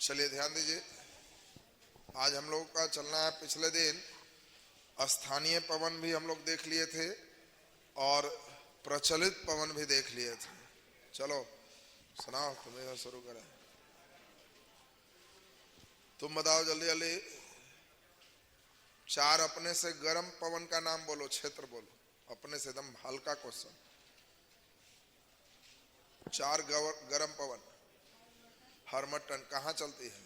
चलिए ध्यान दीजिए, आज हम लोग का चलना है। पिछले दिन स्थानीय पवन भी हम लोग देख लिए थे और प्रचलित पवन भी देख लिए थे। चलो सुनाओ, तुम्हें शुरू करें। तुम बताओ जल्दी जल्दी, चार अपने से गर्म पवन का नाम बोलो, क्षेत्र बोलो, अपने से एकदम हल्का क्वेश्चन। चार गर्म पवन। हरमटन कहाँ चलती है?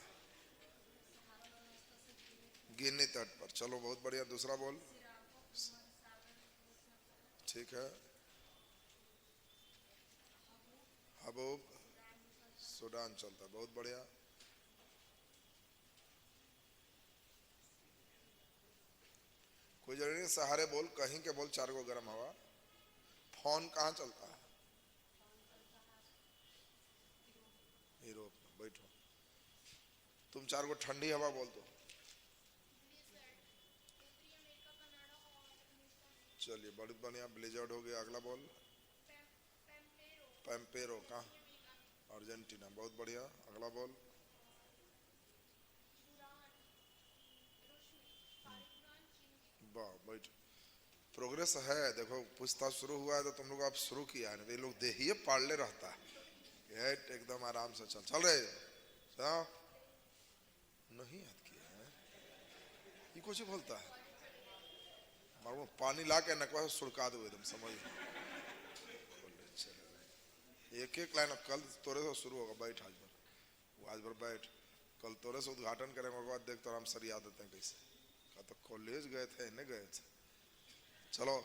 गिरनी तट पर। चलो बहुत बढ़िया, दूसरा बोल। ठीक है। हबूब सूडान चलता, बहुत बढ़िया। कोई जरूरी नहीं, सहारे बोल, कहीं के बोल। चार गो गर्म हवा। फोन कहाँ चलता है? यूरोप में। बैठो। तुम चार गो ठंडी हवा बोल दो। चलिए बहुत बढ़िया, ब्लिजर्ड हो गया। अगला बोल। पैम्पेरो कहाँ? अर्जेंटीना। बहुत बढ़िया, अगला बोल। वाह, बैठ। प्रोग्रेस है, देखो पूछताछ शुरू हुआ है तो तुम लोग अब शुरू किया है, ये लोग देहिए पाड़ले रहता है। ये एकदम आराम से चल रहे हो। नहीं याद किया है, ये कुछ बोलता है। मारो पानी ला के नकवा सुड़का दो एकदम, समझ। एक एक लाइन। अब कल तोरे से शुरू होगा। बैठ आज भर बैठ। कल तोरे से उद्घाटन करेंगे, उसके बाद देख तो हम सर याद देते हैं कैसे। कहा तो कॉलेज गए थे, इन्हें गए थे। चलो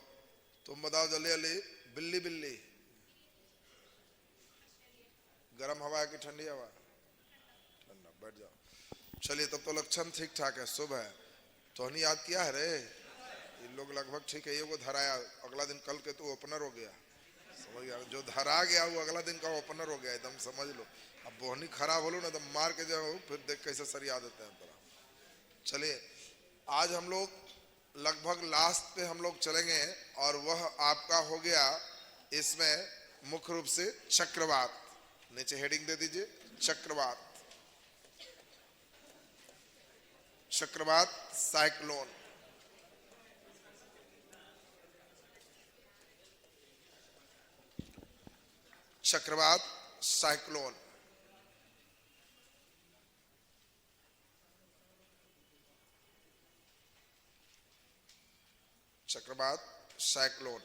तुम बताओ जल्दी जल्दी। बिल्ली बिल्ली। गर्म हवा है कि ठंडी हवा? ठंडा। बैठ जाओ। चलिए तब तो लक्षण ठीक ठाक है, शुभ है। तो नहीं याद किया है रे, इन लोग लगभग ठीक है। ये वो धराया, अगला दिन कल के तो ओपनर हो गया, समझ गया। जो धरा गया वो अगला दिन का ओपनर हो गया, एकदम समझ लो। अब बोहनी खराब हो लो ना तो मार के जाओ, फिर देख कैसे सर याद देते हैं तरह। चलिए आज हम लोग लगभग लास्ट पे हम लोग चलेंगे और वह आपका हो गया इसमें मुख्य रूप से चक्रवात। नीचे हेडिंग दे दीजिए, चक्रवात। चक्रवात, साइक्लोन। चक्रवात, साइक्लोन। चक्रवात, साइक्लोन।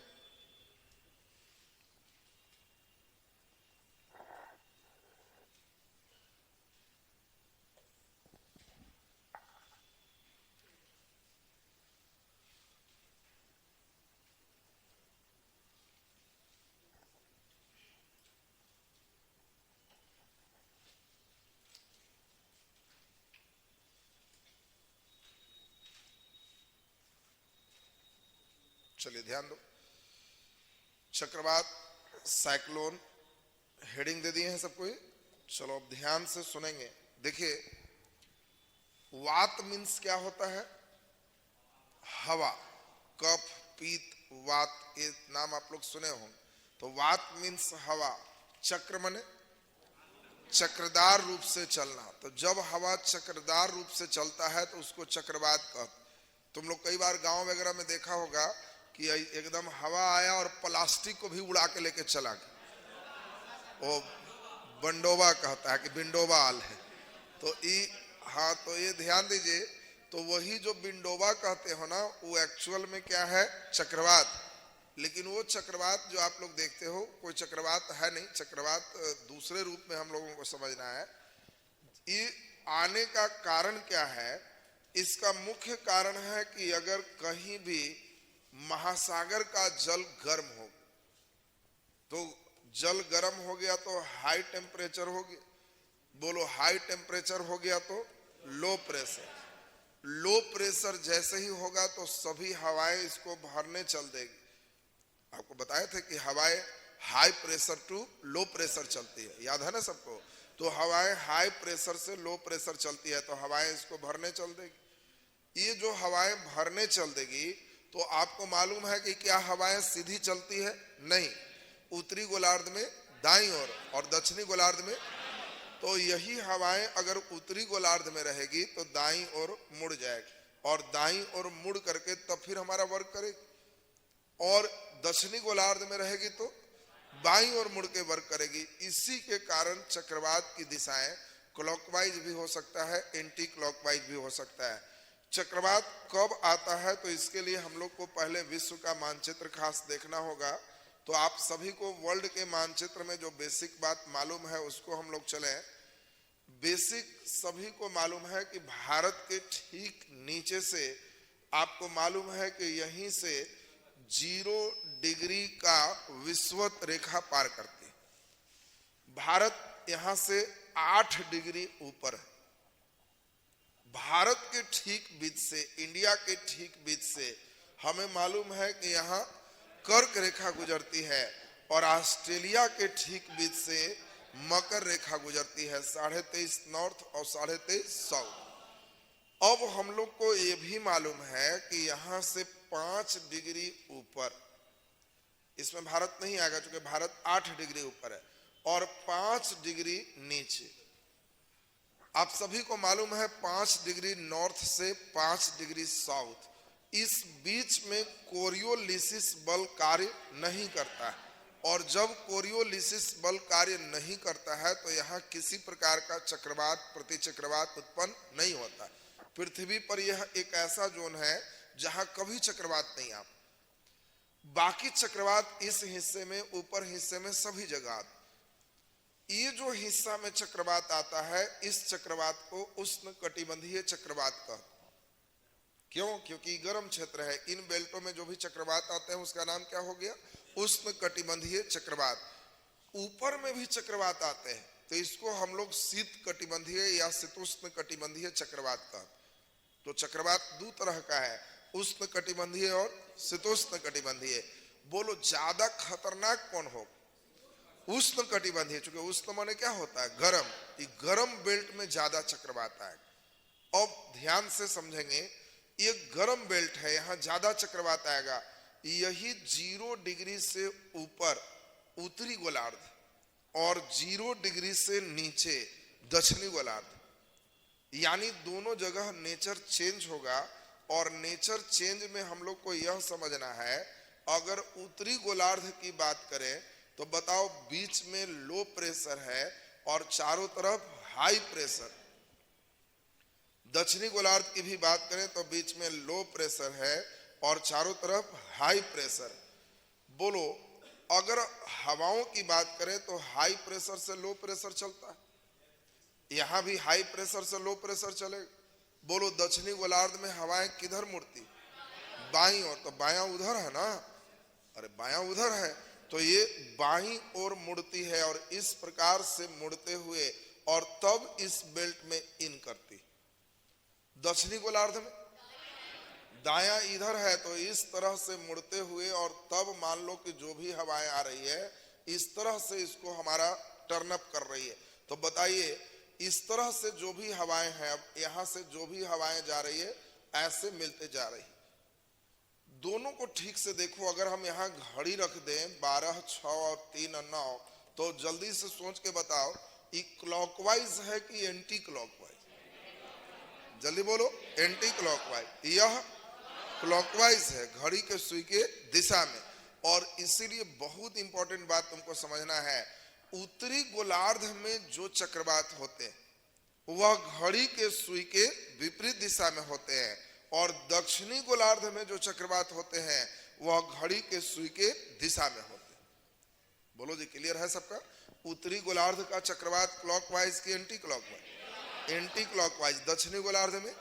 चलिए ध्यान दो, चक्रवात, साइक्लोन, हेडिंग दे दिए हैं सबको। चलो अब ध्यान से सुनेंगे। देखिए वात मीन्स क्या होता है? हवा। कफ, पीत, वात, ये नाम आप लोग सुने होंगे। तो वात मीन्स हवा। चक्र मने चक्रदार रूप से चलना। तो जब हवा चक्रदार रूप से चलता है तो उसको चक्रवात कहते। तुम लोग कई बार गांव वगैरह में देखा होगा कि एकदम हवा आया और प्लास्टिक को भी उड़ा के लेके चला गया, वो बंडोबा कहता है कि बिंडोबा आल है। तो हाँ, तो ये ध्यान दीजिए। तो वही जो बिंडोबा कहते हो ना, वो एक्चुअल में क्या है? चक्रवात। लेकिन वो चक्रवात जो आप लोग देखते हो, कोई चक्रवात है नहीं। चक्रवात दूसरे रूप में हम लोगों को समझना है। ये आने का कारण क्या है? इसका मुख्य कारण है कि अगर कहीं भी महासागर का जल गर्म हो, तो जल गर्म हो गया तो हाई टेम्परेचर हो गया। बोलो, हाई टेम्परेचर हो गया तो लो प्रेशर। लो प्रेशर जैसे ही होगा तो सभी हवाएं इसको भरने चल देगी। आपको बताए थे कि हवाएं high pressure to low pressure चलती है, याद है ना सबको। तो हवाएं हाई प्रेशर से लो प्रेशर चलती है, तो हवाएं इसको भरने चल देगी। ये जो हवाएं भरने चल देगी, तो आपको मालूम है कि क्या हवाएं सीधी चलती है? नहीं। उत्तरी गोलार्ध में दाईं ओर और दक्षिणी गोलार्ध में। तो यही हवाएं अगर उत्तरी गोलार्ध में रहेगी तो दाईं ओर मुड़ जाएगी, और दाईं ओर मुड़ करके तब फिर हमारा वर्क करेगी, और दक्षिणी गोलार्ध में रहेगी तो बाईं ओर मुड़ के वर्क करेगी। इसी के कारण चक्रवात की दिशाएं क्लॉकवाइज भी हो सकता है, एंटी क्लॉकवाइज भी हो सकता है। चक्रवात कब आता है तो इसके लिए हम लोग को पहले विश्व का मानचित्र खास देखना होगा। तो आप सभी को वर्ल्ड के मानचित्र में जो बेसिक बात मालूम है उसको हम लोग चलें। बेसिक सभी को मालूम है कि भारत के ठीक नीचे से आपको मालूम है कि यहीं से 0 डिग्री का विषुवत रेखा पार करती है। भारत यहां से 8 डिग्री ऊपर है। भारत के ठीक बीच से, इंडिया के ठीक बीच से हमें मालूम है कि यहाँ कर्क रेखा गुजरती है, और ऑस्ट्रेलिया के ठीक बीच से मकर रेखा गुजरती है, 23.5 नॉर्थ और 23.5 साउथ। अब हम लोग को ये भी मालूम है कि यहाँ से 5 डिग्री ऊपर, इसमें भारत नहीं आएगा क्योंकि भारत 8 डिग्री ऊपर है, और 5 डिग्री नीचे। आप सभी को मालूम है 5 डिग्री नॉर्थ से 5 डिग्री साउथ, इस बीच में कोरियोलिसिस बल कार्य नहीं करता है। और जब कोरियोलिसिस बल कार्य नहीं करता है तो यहाँ किसी प्रकार का चक्रवात, प्रतिचक्रवात उत्पन्न नहीं होता। पृथ्वी पर यह एक ऐसा जोन है जहां कभी चक्रवात नहीं आता। बाकी चक्रवात इस हिस्से में, ऊपर हिस्से में सभी जगह आते। ये जो हिस्सा में चक्रवात आता है, इस चक्रवात को उष्ण कटिबंधीय चक्रवात कहते। क्यों? क्योंकि गर्म क्षेत्र है। इन बेल्टों में जो भी चक्रवात आते हैं उसका नाम क्या हो गया? उष्ण कटिबंधीय चक्रवात। ऊपर में भी चक्रवात आते हैं तो इसको हम लोग शीत कटिबंधीय या शीतोष्ण कटिबंधीय चक्रवात कहते। तो चक्रवात दो तरह का है, उष्ण कटिबंधीय और शीतोष्ण कटिबंधीय। बोलो ज्यादा खतरनाक कौन हो? उष्ण कटिबंधीय, क्योंकि उष्ण माने क्या होता है? गर्म। ये गर्म बेल्ट में ज्यादा चक्रवात आएगा। अब ध्यान से समझेंगे, ये गर्म बेल्ट है, यहाँ ज्यादा चक्रवात आएगा। यही 0 डिग्री से ऊपर उत्तरी गोलार्ध और 0 डिग्री से नीचे दक्षिणी गोलार्ध, यानी दोनों जगह नेचर चेंज होगा। और नेचर चेंज में हम लोग को यह समझना है, अगर उत्तरी गोलार्ध की बात करें तो बताओ बीच में लो प्रेशर है और चारों तरफ हाई प्रेशर। दक्षिणी गोलार्ध की भी बात करें तो बीच में लो प्रेशर है और चारों तरफ हाई प्रेशर। बोलो अगर हवाओं की बात करें तो हाई प्रेशर से लो प्रेशर चलता है, यहां भी हाई प्रेशर से लो प्रेशर चलेगा। बोलो दक्षिणी गोलार्ध में हवाएं किधर मुड़ती? बाईं ओर। तो बायां उधर है ना? अरे बायां उधर है, तो ये बाईं ओर मुड़ती है और इस प्रकार से मुड़ते हुए और तब इस बेल्ट में इन करती। दक्षिणी गोलार्ध में दायां इधर है तो इस तरह से मुड़ते हुए, और तब मान लो कि जो भी हवाएं आ रही है इस तरह से इसको हमारा टर्न अप कर रही है। तो बताइए इस तरह से जो भी हवाएं हैं, अब यहां से जो भी हवाएं जा रही है ऐसे मिलते जा रही है। दोनों को ठीक से देखो। अगर हम यहाँ घड़ी रख दें 12, 6 और 3 और 9, तो जल्दी से सोच के बताओ ये क्लॉकवाइज है कि एंटी क्लॉकवाइज? जल्दी बोलो। Anti clockwise. यह क्लॉकवाइज है, घड़ी के सुई के दिशा में। और इसीलिए बहुत इंपॉर्टेंट बात तुमको समझना है, उत्तरी गोलार्ध में जो चक्रवात होते हैं वह घड़ी के सुई के विपरीत दिशा में होते हैं, और दक्षिणी गोलार्ध में जो चक्रवात होते हैं वह घड़ी के सुई के दिशा में होते हैं। बोलो जी, क्लियर है सबका? उत्तरी गोलार्ध का चक्रवात क्लॉकवाइज की एंटी क्लॉकवाइज? Anti clockwise. दक्षिणी गोलार्ध में,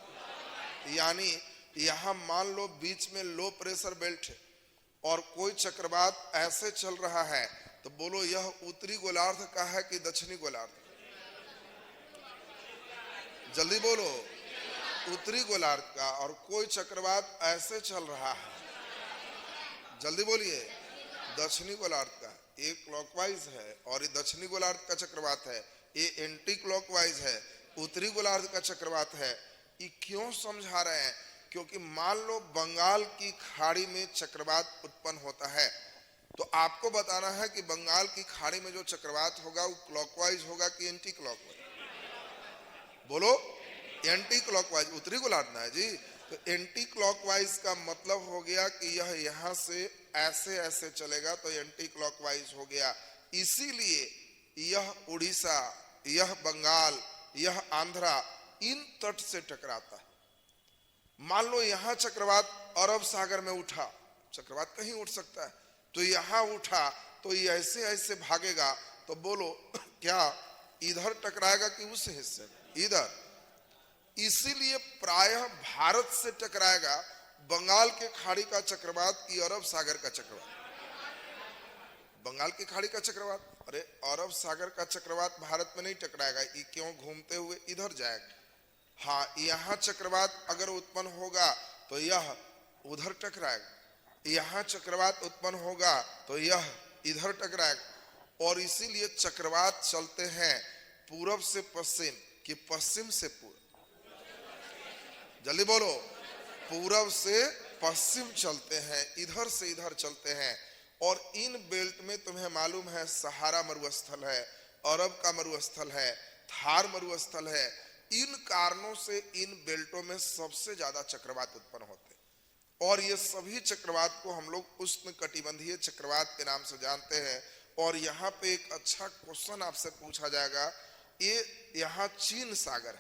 यानी यहां मान लो बीच में लो प्रेशर बेल्ट है और कोई चक्रवात ऐसे चल रहा है, तो बोलो यह उत्तरी गोलार्ध का है कि दक्षिणी गोलार्ध? जल्दी बोलो। उत्तरी गोलार्ध का। और कोई चक्रवात ऐसे चल रहा है, जल्दी बोलिए, दक्षिणी गोलार्ध का। ये क्लॉकवाइज है और ये दक्षिणी गोलार्ध का चक्रवात है, ये एंटी क्लॉकवाइज है, उत्तरी गोलार्ध का चक्रवात है। ये क्यों समझा रहे हैं? क्योंकि मान लो बंगाल की खाड़ी में चक्रवात उत्पन्न होता है, तो आपको बताना है कि बंगाल की खाड़ी में जो चक्रवात होगा वो क्लॉकवाइज होगा कि एंटी क्लॉकवाइज? बोलो, एंटी क्लॉकवाइज, उत्तरी गोलार्ध में है जी। तो एंटी क्लॉकवाइज का मतलब हो गया कि यह यहां से ऐसे ऐसे चलेगा तो एंटी क्लॉकवाइज हो गया। इसीलिए यह उड़ीसा, यह बंगाल, यह आंध्रा इन तट से टकराता है। मान लो यहां चक्रवात अरब सागर में उठा, चक्रवात कहीं उठ सकता है, तो यहां उठा तो ये ऐसे ऐसे भागेगा, तो बोलो क्या इधर टकराएगा कि उस हिस्से में? इधर। इसीलिए प्रायः भारत से टकराएगा बंगाल के खाड़ी का चक्रवात कि अरब सागर का चक्रवात? बंगाल की खाड़ी का चक्रवात। अरे अरब सागर का चक्रवात भारत में नहीं टकराएगा, ये क्यों घूमते हुए इधर जाएगा। हाँ, यहाँ चक्रवात अगर उत्पन्न होगा तो यह उधर टकराएगा, यहाँ चक्रवात उत्पन्न होगा तो यह इधर टकराएगा। और इसीलिए चक्रवात चलते हैं पूरब से पश्चिम कि पश्चिम से पूर्व? जल्दी बोलो, पूरब से पश्चिम चलते हैं, इधर से इधर चलते हैं। और इन बेल्ट में तुम्हें मालूम है सहारा मरुस्थल है, अरब का मरुस्थल है, थार मरुस्थल है। इन कारणों से इन बेल्टों में सबसे ज्यादा चक्रवात उत्पन्न होते हैं। और ये सभी चक्रवात को हम लोग उष्णकटिबंधीय चक्रवात के नाम से जानते हैं। और यहाँ पे एक अच्छा क्वेश्चन आपसे पूछा जाएगा, ये यहाँ चीन सागर,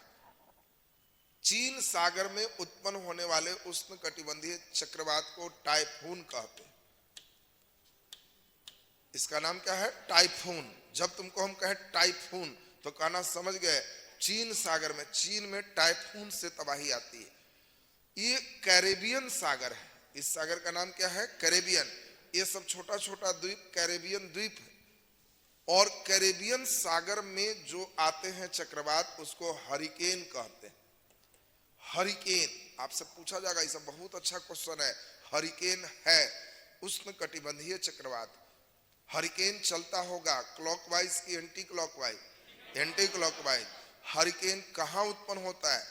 चीन सागर में उत्पन्न होने वाले उष्णकटिबंधीय चक्रवात को टाइफून कहते हैं। इसका नाम क्या है? टाइफून। जब तुमको हम कहें टाइफून तो कहना समझ गए चीन सागर में, चीन में टाइफून से तबाही आती है। ये कैरेबियन सागर है, इस सागर का नाम क्या है? कैरेबियन। ये सब छोटा छोटा द्वीप कैरेबियन द्वीप है। और कैरेबियन सागर में जो आते हैं चक्रवात उसको हरिकेन कहते हैं। हरिकेन आपसे पूछा जाएगा, ये सब बहुत अच्छा क्वेश्चन है। हरिकेन है उष्णकटिबंधीय चक्रवात। हरिकेन चलता होगा क्लॉकवाइज की anti clockwise? Anti clockwise. Hurricane कहाँ उत्पन्न होता है?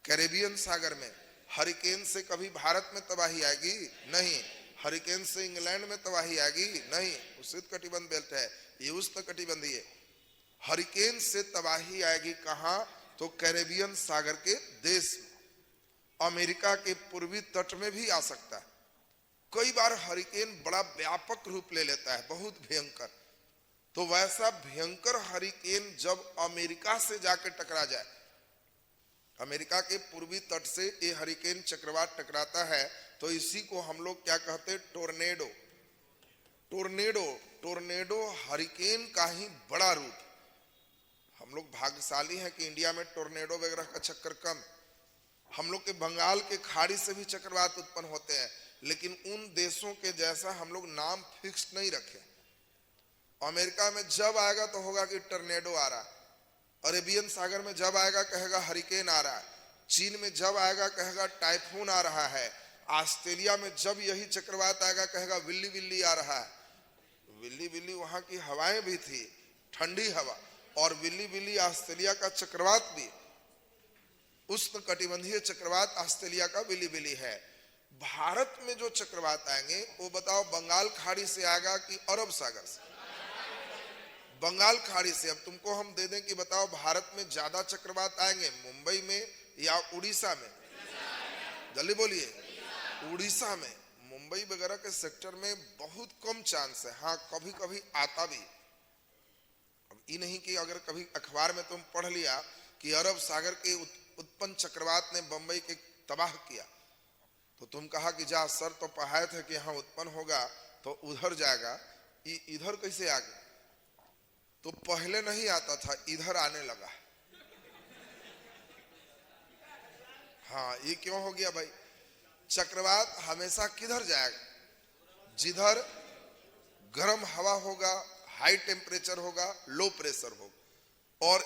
कैरेबियन सागर में। हरिकेन से कभी भारत में तबाही आएगी? नहीं। हरिकेन से इंग्लैंड में तबाही आएगी? नहीं, उष्ण कटिबंध बेल्ट है, ये उष्ण कटिबंधीय। हरिकेन से तबाही आएगी कहाँ? तो कैरेबियन सागर के देश में। अमेरिका के पूर्वी तट में भी आ सकता है। कई बार हरिकेन बड़ा व्यापक रूप ले लेता है, बहुत भयंकर। तो वैसा भयंकर हरिकेन जब अमेरिका से जाकर टकरा जाए, अमेरिका के पूर्वी तट से ये हरिकेन चक्रवात टकराता है, तो इसी को हम लोग क्या कहते हैं? टोर्नेडो। टोर्नेडो, टोर्नेडो हरिकेन का ही बड़ा रूप। हम लोग भाग्यशाली हैं कि इंडिया में टोर्नेडो वगैरह का चक्कर कम। हम लोग के बंगाल के खाड़ी से भी चक्रवात उत्पन्न होते हैं, लेकिन उन देशों के जैसा हम लोग नाम फिक्स नहीं रखे। अमेरिका में जब आएगा तो होगा कि टोर्नेडो आ रहा है, अरेबियन सागर में जब आएगा कहेगा हरिकेन आ रहा है, चीन में जब आएगा कहेगा टाइफून आ रहा है, ऑस्ट्रेलिया में जब यही चक्रवात आएगा कहेगा विल्ली विल्ली आ रहा है। विल्ली विल्ली वहां की हवाएं भी थी, ठंडी हवा। और विल्ली विल्ली ऑस्ट्रेलिया का चक्रवात भी, उष्ण कटिबंधीय चक्रवात ऑस्ट्रेलिया का विल्ली विल्ली है। भारत में जो चक्रवात आएंगे वो बताओ बंगाल खाड़ी से आएगा कि अरब सागर से? बंगाल खाड़ी से। अब तुमको हम दे दें कि बताओ भारत में ज्यादा चक्रवात आएंगे मुंबई में या उड़ीसा में? जल्दी बोलिए। उड़ीसा में, मुंबई वगैरह के सेक्टर में बहुत कम चांस है। हाँ, कभी कभी आता भी। अब ये नहीं कि अगर कभी अखबार में तुम पढ़ लिया कि अरब सागर के उत्पन्न चक्रवात ने बंबई के तबाह किया, तो तुम कहा कि जा सर तो पढ़ाए थे कि यहाँ उत्पन्न होगा तो उधर जाएगा, इधर कैसे आ गया? तो पहले नहीं आता था, इधर आने लगा। हाँ, ये क्यों हो गया भाई? चक्रवात हमेशा किधर जाएगा? जिधर गर्म हवा होगा, हाई टेम्परेचर होगा, लो प्रेशर होगा। और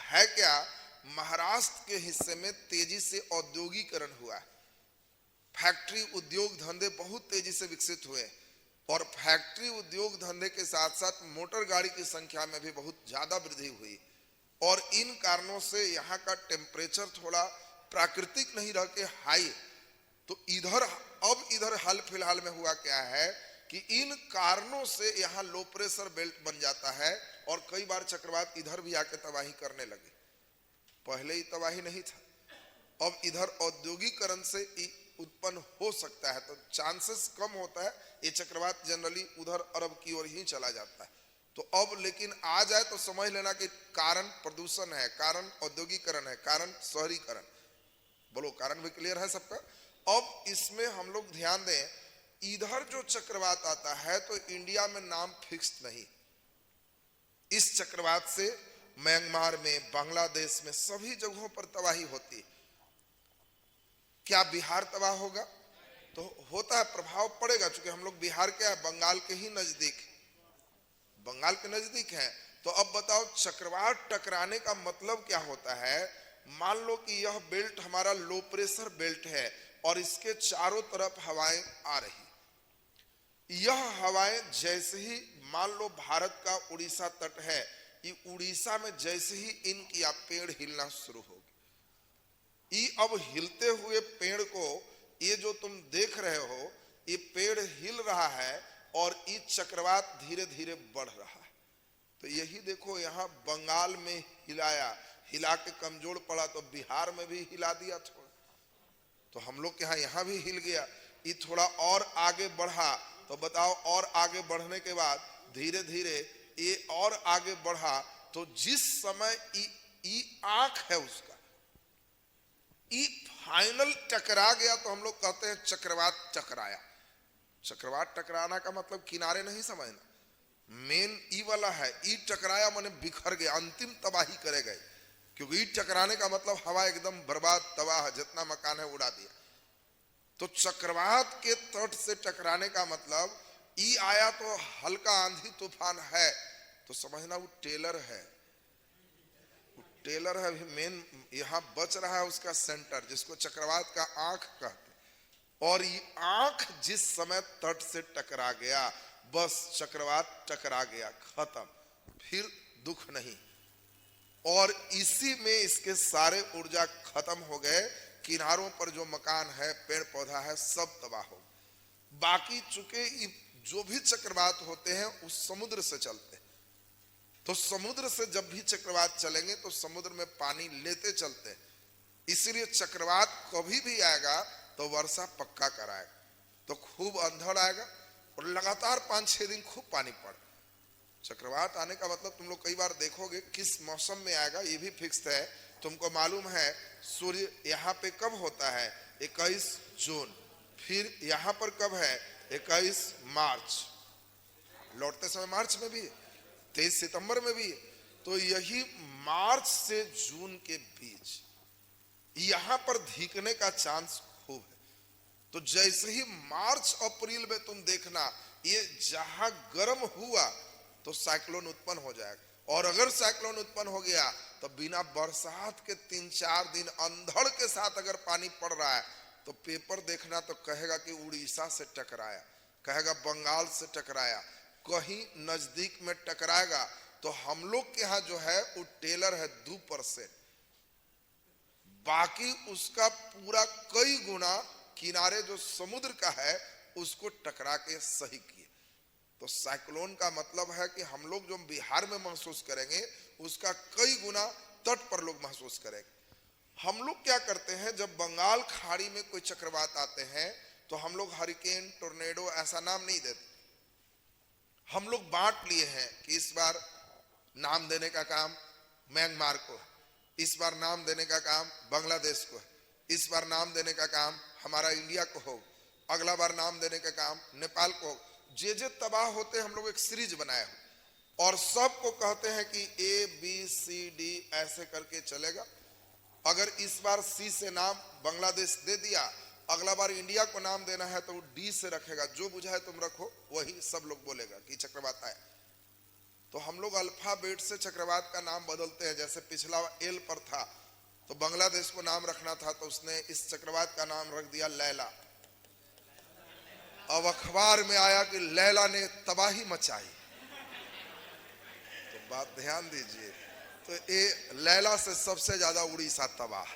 है क्या, महाराष्ट्र के हिस्से में तेजी से औद्योगिकरण हुआ है। फैक्ट्री उद्योग धंधे बहुत तेजी से विकसित हुए, और फैक्ट्री उद्योग धंधे के साथ साथ मोटर गाड़ी की संख्या में भी बहुत ज्यादा वृद्धि हुई। और इन कारणों से यहाँ का टेम्परेचर थोड़ा प्राकृतिक नहीं रह के हाई। तो इधर हाल फिलहाल में हुआ क्या है कि इन कारणों से यहाँ लो प्रेशर बेल्ट बन जाता है, और कई बार चक्रवात इधर भी आके तबाही करने लगे। पहले ही तबाही नहीं था, अब इधर औद्योगिकरण से उत्पन्न हो सकता है, तो चांसेस कम होता है ये चक्रवात जनरली उधर अरब की ओर ही चला जाता है। तो अब लेकिन आ जाए तो समझ लेना कि कारण प्रदूषण है, कारण औद्योगिकरण है, कारण शहरीकरण। बोलो कारण भी क्लियर है सबका। अब इसमें हम लोग ध्यान दें, इधर जो चक्रवात आता है तो इंडिया में नाम फिक्स नहीं। इस चक्रवात से म्यांमार में, बांग्लादेश में, सभी जगहों पर तबाही होती। क्या बिहार तबाह होगा? तो होता है, प्रभाव पड़ेगा, क्योंकि हम लोग बिहार क्या है, बंगाल के ही नजदीक, बंगाल के नजदीक हैं। तो अब बताओ चक्रवात टकराने का मतलब क्या होता है? मान लो कि यह बेल्ट हमारा लो प्रेशर बेल्ट है और इसके चारों तरफ हवाएं आ रही। यह हवाएं जैसे ही, मान लो भारत का उड़ीसा तट है, ये उड़ीसा में जैसे ही इन किया पेड़ हिलना शुरू होगी। ये अब हिलते हुए पेड़ को, ये जो तुम देख रहे हो, ये पेड़ हिल रहा है और ये चक्रवात धीरे धीरे बढ़ रहा है। तो यही देखो यहाँ बंगाल में हिलाया, हिला के कमजोर पड़ा, तो बिहार में भी हिला दिया थोड़ा, तो हम लोग के यहाँ भी हिल गया। ये थोड़ा और आगे बढ़ा, तो बताओ और आगे बढ़ने के बाद धीरे धीरे ये और आगे बढ़ा, तो जिस समय ये आंख है उसका, ये फाइनल टकरा गया, तो हम लोग कहते हैं चक्रवात टकराया। चक्रवात टकराना का मतलब किनारे नहीं समझना, मेन ई वाला है। ई टकराया माने बिखर गया, अंतिम तबाही करे गए, क्योंकि ई टकराने का मतलब हवा एकदम बर्बाद, तबाह, जितना मकान है उड़ा दिया। तो चक्रवात के तट से टकराने का मतलब ई आया तो हल्का आंधी तूफान है, तो समझना वो टेलर है, वो टेलर है। मेन यहाँ बच रहा है उसका सेंटर, जिसको चक्रवात का आंख कहते। और ये आंख जिस समय तट से टकरा गया, बस चक्रवात टकरा गया, खत्म, फिर दुख नहीं। और इसी में इसके सारे ऊर्जा खत्म हो गए, किनारों पर जो मकान है, पेड़ पौधा है, सब तबाह हो। बाकी चूंकि जो भी चक्रवात होते हैं उस समुद्र से चलते हैं, तो समुद्र से जब भी चक्रवात चलेंगे तो समुद्र में पानी लेते चलते हैं, इसीलिए चक्रवात कभी भी आएगा तो वर्षा पक्का कराएगा, तो खूब अंधड़ आएगा और लगातार 5-6 दिन खूब पानी पड़। चक्रवात आने का मतलब तुम लोग कई बार देखोगे किस मौसम में आएगा ये भी फिक्स है। तुमको मालूम है सूर्य यहाँ पे कब होता है? 21 जून। फिर यहाँ पर कब है? 21 मार्च। लौटते समय मार्च में भी, 23 सितंबर में भी। तो यही मार्च से जून के बीच यहाँ पर धीकने का चांस खूब है। तो जैसे ही मार्च अप्रैल में तुम देखना, ये जहां गर्म हुआ तो साइक्लोन उत्पन्न हो जाएगा, और अगर साइक्लोन उत्पन्न हो गया तो बिना बरसात के 3-4 दिन अंधड़ के साथ अगर पानी पड़ रहा है तो पेपर देखना तो कहेगा कि उड़ीसा से टकराया, कहेगा बंगाल से टकराया, कहीं नजदीक में टकराएगा। तो हम लोग के यहाँ जो है वो टेलर है 2%, बाकी उसका पूरा कई गुना किनारे जो समुद्र का है उसको टकरा के सही किए। तो साइक्लोन का मतलब है कि हम लोग जो बिहार में महसूस करेंगे उसका कई गुना तट पर लोग महसूस करेंगे। हम लोग क्या करते हैं, जब बंगाल खाड़ी में कोई चक्रवात आते हैं तो हम लोग हरिकेन, टोर्नेडो ऐसा नाम नहीं देते, हम लोग बांट लिए हैं कि इस बार नाम देने का काम म्यांमार को, इस बार नाम देने का काम बांग्लादेश को, इस बार नाम देने का काम हमारा इंडिया को हो, अगला बार नाम देने का काम नेपाल को हो। जे तबाह होते हम लोग एक सीरीज बनाए हो और सबको कहते हैं कि ABCD ऐसे करके चलेगा। अगर इस बार C से नाम बांग्लादेश दे दिया, अगला बार इंडिया को नाम देना है तो D से रखेगा, जो बुझाए तुम रखो, वही सब लोग बोलेगा कि चक्रवात आए। तो हम लोग अल्फाबेट से चक्रवात का नाम बदलते हैं। जैसे पिछला L पर था तो बांग्लादेश को नाम रखना था तो उसने इस चक्रवात का नाम रख दिया लैला। अब अखबार में आया कि लैला ने तबाही मचाई, तो बात ध्यान दीजिए। तो ये लैला से सबसे ज्यादा उड़ीसा तबाह।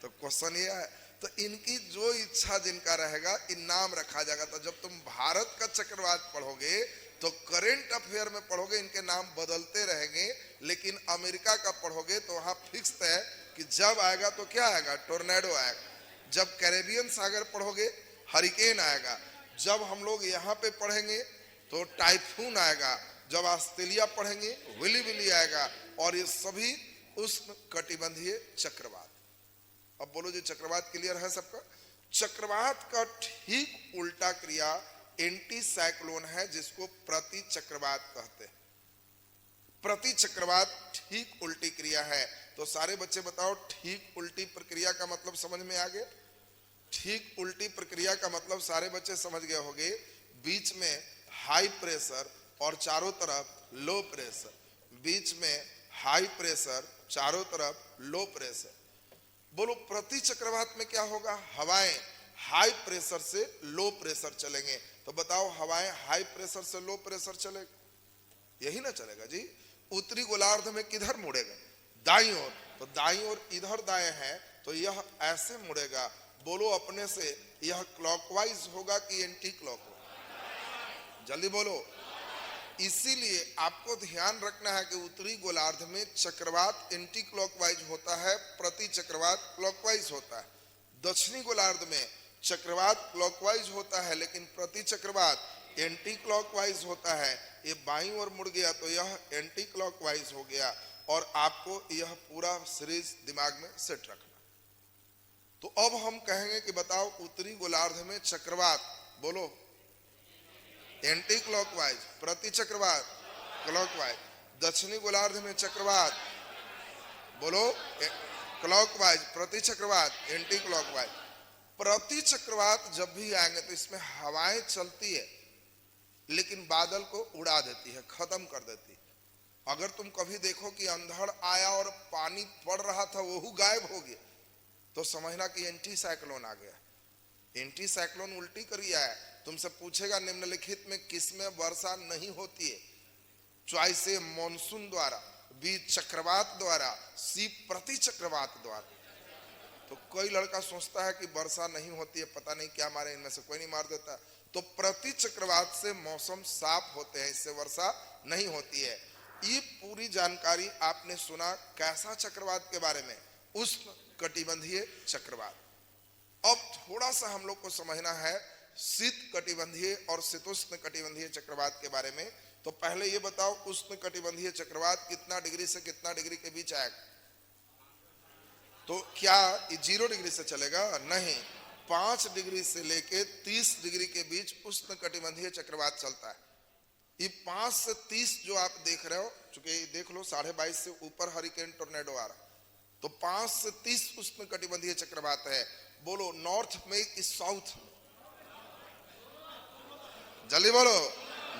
तो क्वेश्चन ये है, तो इनकी जो इच्छा जिनका रहेगा इन नाम रखा जाएगा। तो जब तुम भारत का चक्रवात पढ़ोगे तो करेंट अफेयर में पढ़ोगे इनके नाम बदलते रहेंगे, लेकिन अमेरिका का पढ़ोगे तो वहां फिक्स है कि जब आएगा तो क्या आएगा, टोर्नेडो आएगा। जब कैरेबियन सागर पढ़ोगे हरिकेन आएगा। जब हम लोग यहाँ पे पढ़ेंगे तो टाइफून आएगा। जब ऑस्ट्रेलिया पढ़ेंगे विली विली आएगा। और ये सभी उष्ण कटिबंधीय चक्रवात। अब बोलो जी चक्रवात क्लियर है सबका? चक्रवात का ठीक उल्टा क्रिया एंटी साइक्लोन है, जिसको प्रति चक्रवात कहते हैं। प्रति चक्रवात ठीक उल्टी क्रिया है। तो सारे बच्चे बताओ, ठीक उल्टी प्रक्रिया का मतलब समझ में आ गया? ठीक उल्टी प्रक्रिया का मतलब सारे बच्चे समझ गए होंगे। बीच में हाई प्रेशर और चारों तरफ लो प्रेशर, बीच में हाई प्रेशर चारों तरफ लो प्रेशर। बोलो प्रति चक्रवात में क्या होगा? हवाएं हाई प्रेशर से लो प्रेशर चलेंगे। तो बताओ हवाएं हाई प्रेशर से लो प्रेशर चलेगा, यही ना चलेगा जी। उत्तरी गोलार्ध में किधर मुड़ेगा? दाईं ओर। तो दाईं ओर इधर दाएं है तो यह ऐसे मुड़ेगा। बोलो अपने से, यह क्लॉकवाइज होगा कि एंटी क्लॉकवाइज? जल्दी बोलो। इसीलिए आपको ध्यान रखना है कि उत्तरी गोलार्ध में चक्रवात एंटी क्लॉकवाइज होता है, प्रति चक्रवात क्लॉकवाइज होता है। दक्षिणी गोलार्ध में चक्रवात क्लॉकवाइज होता है लेकिन प्रति चक्रवात एंटी क्लॉकवाइज होता है। ये बाईं ओर मुड़ गया तो यह एंटी क्लॉकवाइज हो गया। और आपको यह पूरा सीरीज दिमाग में सेट रखना। तो अब हम कहेंगे कि बताओ उत्तरी गोलार्ध में चक्रवात, बोलो एंटी क्लॉकवाइज, प्रति चक्रवात क्लॉकवाइज। दक्षिणी गोलार्ध में चक्रवात, बोलो क्लॉकवाइज, प्रति चक्रवात एंटी क्लॉकवाइज। प्रति चक्रवात जब भी आएंगे तो इसमें हवाएं चलती है लेकिन बादल को उड़ा देती है, खत्म कर देती है। अगर तुम कभी देखो कि अंधड़ आया और पानी पड़ रहा था वो गायब हो गया, तो समझना कि एंटी साइक्लोन आ गया। एंटी साइक्लोन उल्टी क्रिया है। तुमसे पूछेगा निम्नलिखित में किसमें वर्षा नहीं होती है? चॉइस ए मॉनसून द्वारा, बी चक्रवात द्वारा, सी प्रति चक्रवात द्वारा। तो कोई लड़का सोचता है कि वर्षा नहीं होती है, पता नहीं क्या मारे, इनमें से कोई नहीं मार देता। तो प्रति चक्रवात से मौसम साफ होते हैं, इससे वर्षा नहीं होती है। ये पूरी जानकारी आपने सुना कैसा चक्रवात के बारे में? उष्ण कटिबंधीय चक्रवात। अब थोड़ा सा हम लोग को समझना है शीत कटिबंधीय और शीतोष्ण कटिबंधीय चक्रवात के बारे में। तो पहले ये बताओ उष्ण कटिबंधीय चक्रवात कितना डिग्री से कितना डिग्री के बीच आएगा? तो क्या ये 0 डिग्री से चलेगा? नहीं, 5 डिग्री से लेके 30 डिग्री के बीच उष्ण कटिबंधीय चक्रवात चलता है। ये 5 से 30 जो आप देख रहे हो, चूंकि देख लो 22.5 से ऊपर हरिकेन टोर्नेडो आ रहा, तो 5 से 30 उष्ण कटिबंधीय चक्रवात है। बोलो नॉर्थ में कि साउथ में? जल्दी बोलो।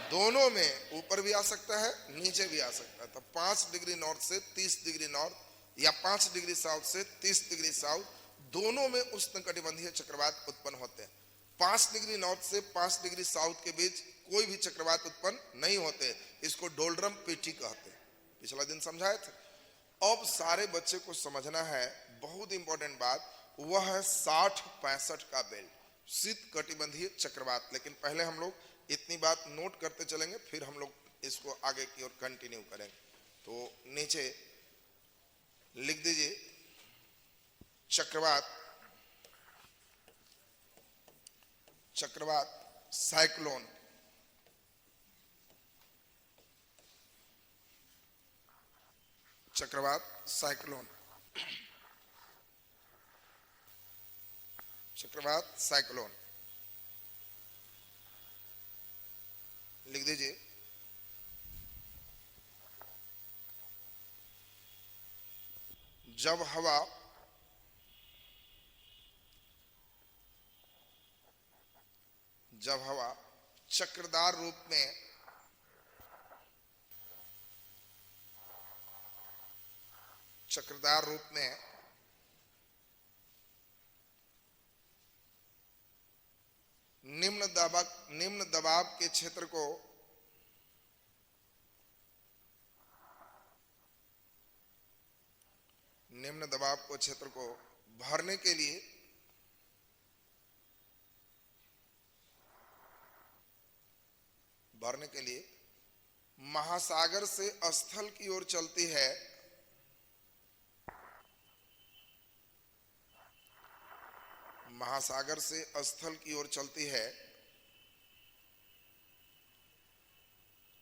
दोनों में, ऊपर भी आ सकता है नीचे भी आ सकता है। तो 5 डिग्री नॉर्थ से 30 डिग्री नॉर्थ या 5 डिग्री साउथ से 30 डिग्री साउथ, दोनों में उष्ण कटिबंधीय चक्रवात उत्पन्न होते हैं। 5 डिग्री नॉर्थ से 5 डिग्री साउथ के बीच कोई भी चक्रवात उत्पन्न नहीं होते। इसको डोल्ड्रम पीटी कहते हैं, पिछला दिन समझाए थे। अब सारे बच्चे को समझना है बहुत इंपॉर्टेंट बात, वह है 60-65 का बेल्ट, शीत कटिबंधीय चक्रवात। लेकिन पहले हम लोग इतनी बात नोट करते चलेंगे, फिर हम लोग इसको आगे की ओर कंटिन्यू करेंगे। तो नीचे लिख दीजिए चक्रवात, चक्रवात साइक्लोन, चक्रवात साइक्लोन, चक्रवात साइक्लोन लिख दीजिए। जब हवा चक्रदार रूप में निम्न दबाव के क्षेत्र को भरने के लिए महासागर से स्थल की ओर चलती है महासागर से स्थल की ओर चलती है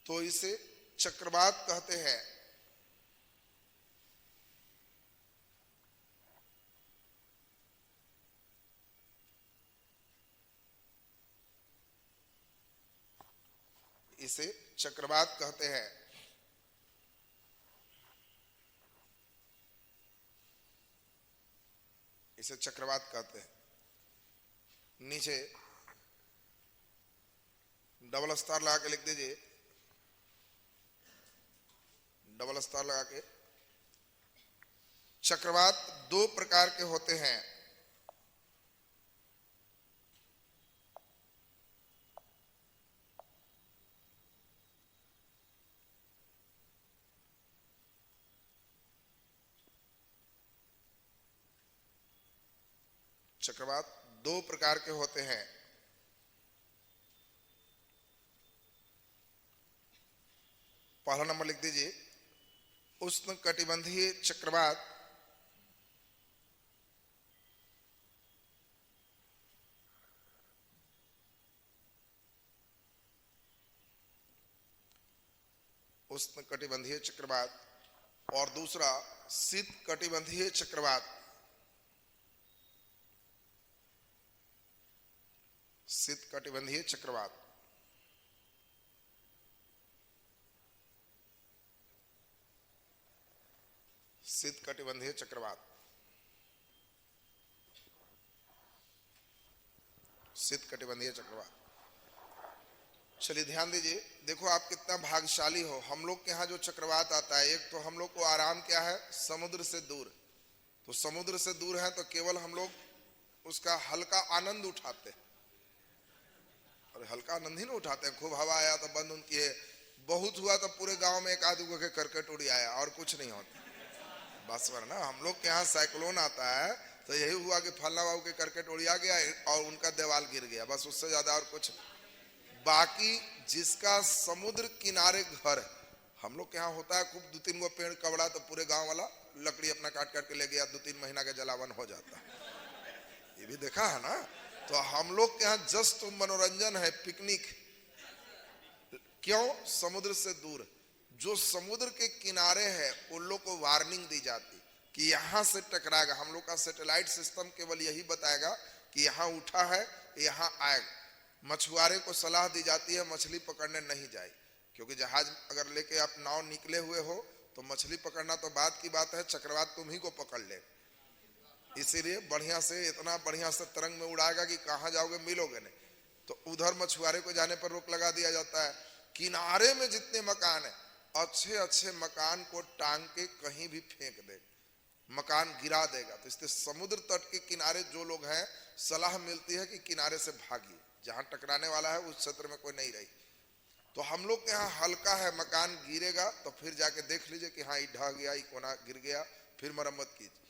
तो इसे चक्रवात कहते हैं। इसे चक्रवात कहते हैं। इसे चक्रवात कहते हैं। नीचे डबल स्टार लगा के लिख दीजिए, डबल स्टार लगा के। चक्रवात दो प्रकार के होते हैं। चक्रवात दो प्रकार के होते हैं। पहला नंबर लिख दीजिए, उष्णकटिबंधीय चक्रवात। उष्णकटिबंधीय चक्रवात और दूसरा शीतकटिबंधीय चक्रवात। शीतकटिबंधीय चक्रवात। शीतकटिबंधीय चक्रवात। शीतकटिबंधीय चक्रवात। चलिए ध्यान दीजिए, देखो आप कितना भाग्यशाली हो। हम लोग के यहाँ जो चक्रवात आता है, एक तो हम लोग को आराम क्या है, समुद्र से दूर। तो समुद्र से दूर है तो केवल हम लोग उसका हल्का आनंद उठाते हैं। और हल्का आनंद ही नहीं उठाते हैं। खूब हवा आया तो बंद उनकी है, बहुत हुआ तो पूरे गांव में एक आदमी के करकट उड़ी आया, और कुछ नहीं होता बस। वरना हम लोग के यहाँ साइक्लोन आता है तो यही हुआ कि फल्ला बाबू के करकट उड़िया गया और उनका दीवार गिर गया, बस। उससे ज्यादा और कुछ। बाकी जिसका समुद्र किनारे घर, हम लोग के यहाँ होता है खूब 2-3 गो पेड़ कबड़ा तो पूरे गांव वाला लकड़ी अपना काट काट के ले गया, 2-3 महीना का जलावन हो जाता है। ये भी देखा है ना। तो हम लोग के यहाँ जस्ट मनोरंजन है, पिकनिक। क्यों? समुद्र से दूर। जो समुद्र के किनारे है उन लोग को वार्निंग दी जाती कि यहां से टकराएगा। हम लोग का सैटेलाइट सिस्टम केवल यही बताएगा कि यहां उठा है, यहां आएगा। मछुआरे को सलाह दी जाती है मछली पकड़ने नहीं जाए, क्योंकि जहाज अगर लेके आप नाव निकले हुए हो तो मछली पकड़ना तो बात की बात है, चक्रवात तुम ही को पकड़ ले। इसीलिए बढ़िया से, इतना बढ़िया से तरंग में उड़ाएगा कि कहां जाओगे मिलोगे नहीं। तो उधर मछुआरे को जाने पर रोक लगा दिया जाता है। किनारे में जितने मकान है, अच्छे अच्छे मकान को टांग के कहीं भी फेंक दे, मकान गिरा देगा। तो इसलिए समुद्र तट के किनारे जो लोग हैं, सलाह मिलती है कि किनारे से भागिए, जहां टकराने वाला है उस क्षेत्र में कोई नहीं रही। तो हम लोग के यहाँ हल्का है, मकान गिरेगा तो फिर जाके देख लीजिए कि हाँ ये ढह गया, ये कोना गिर गया, फिर मरम्मत कीजिए।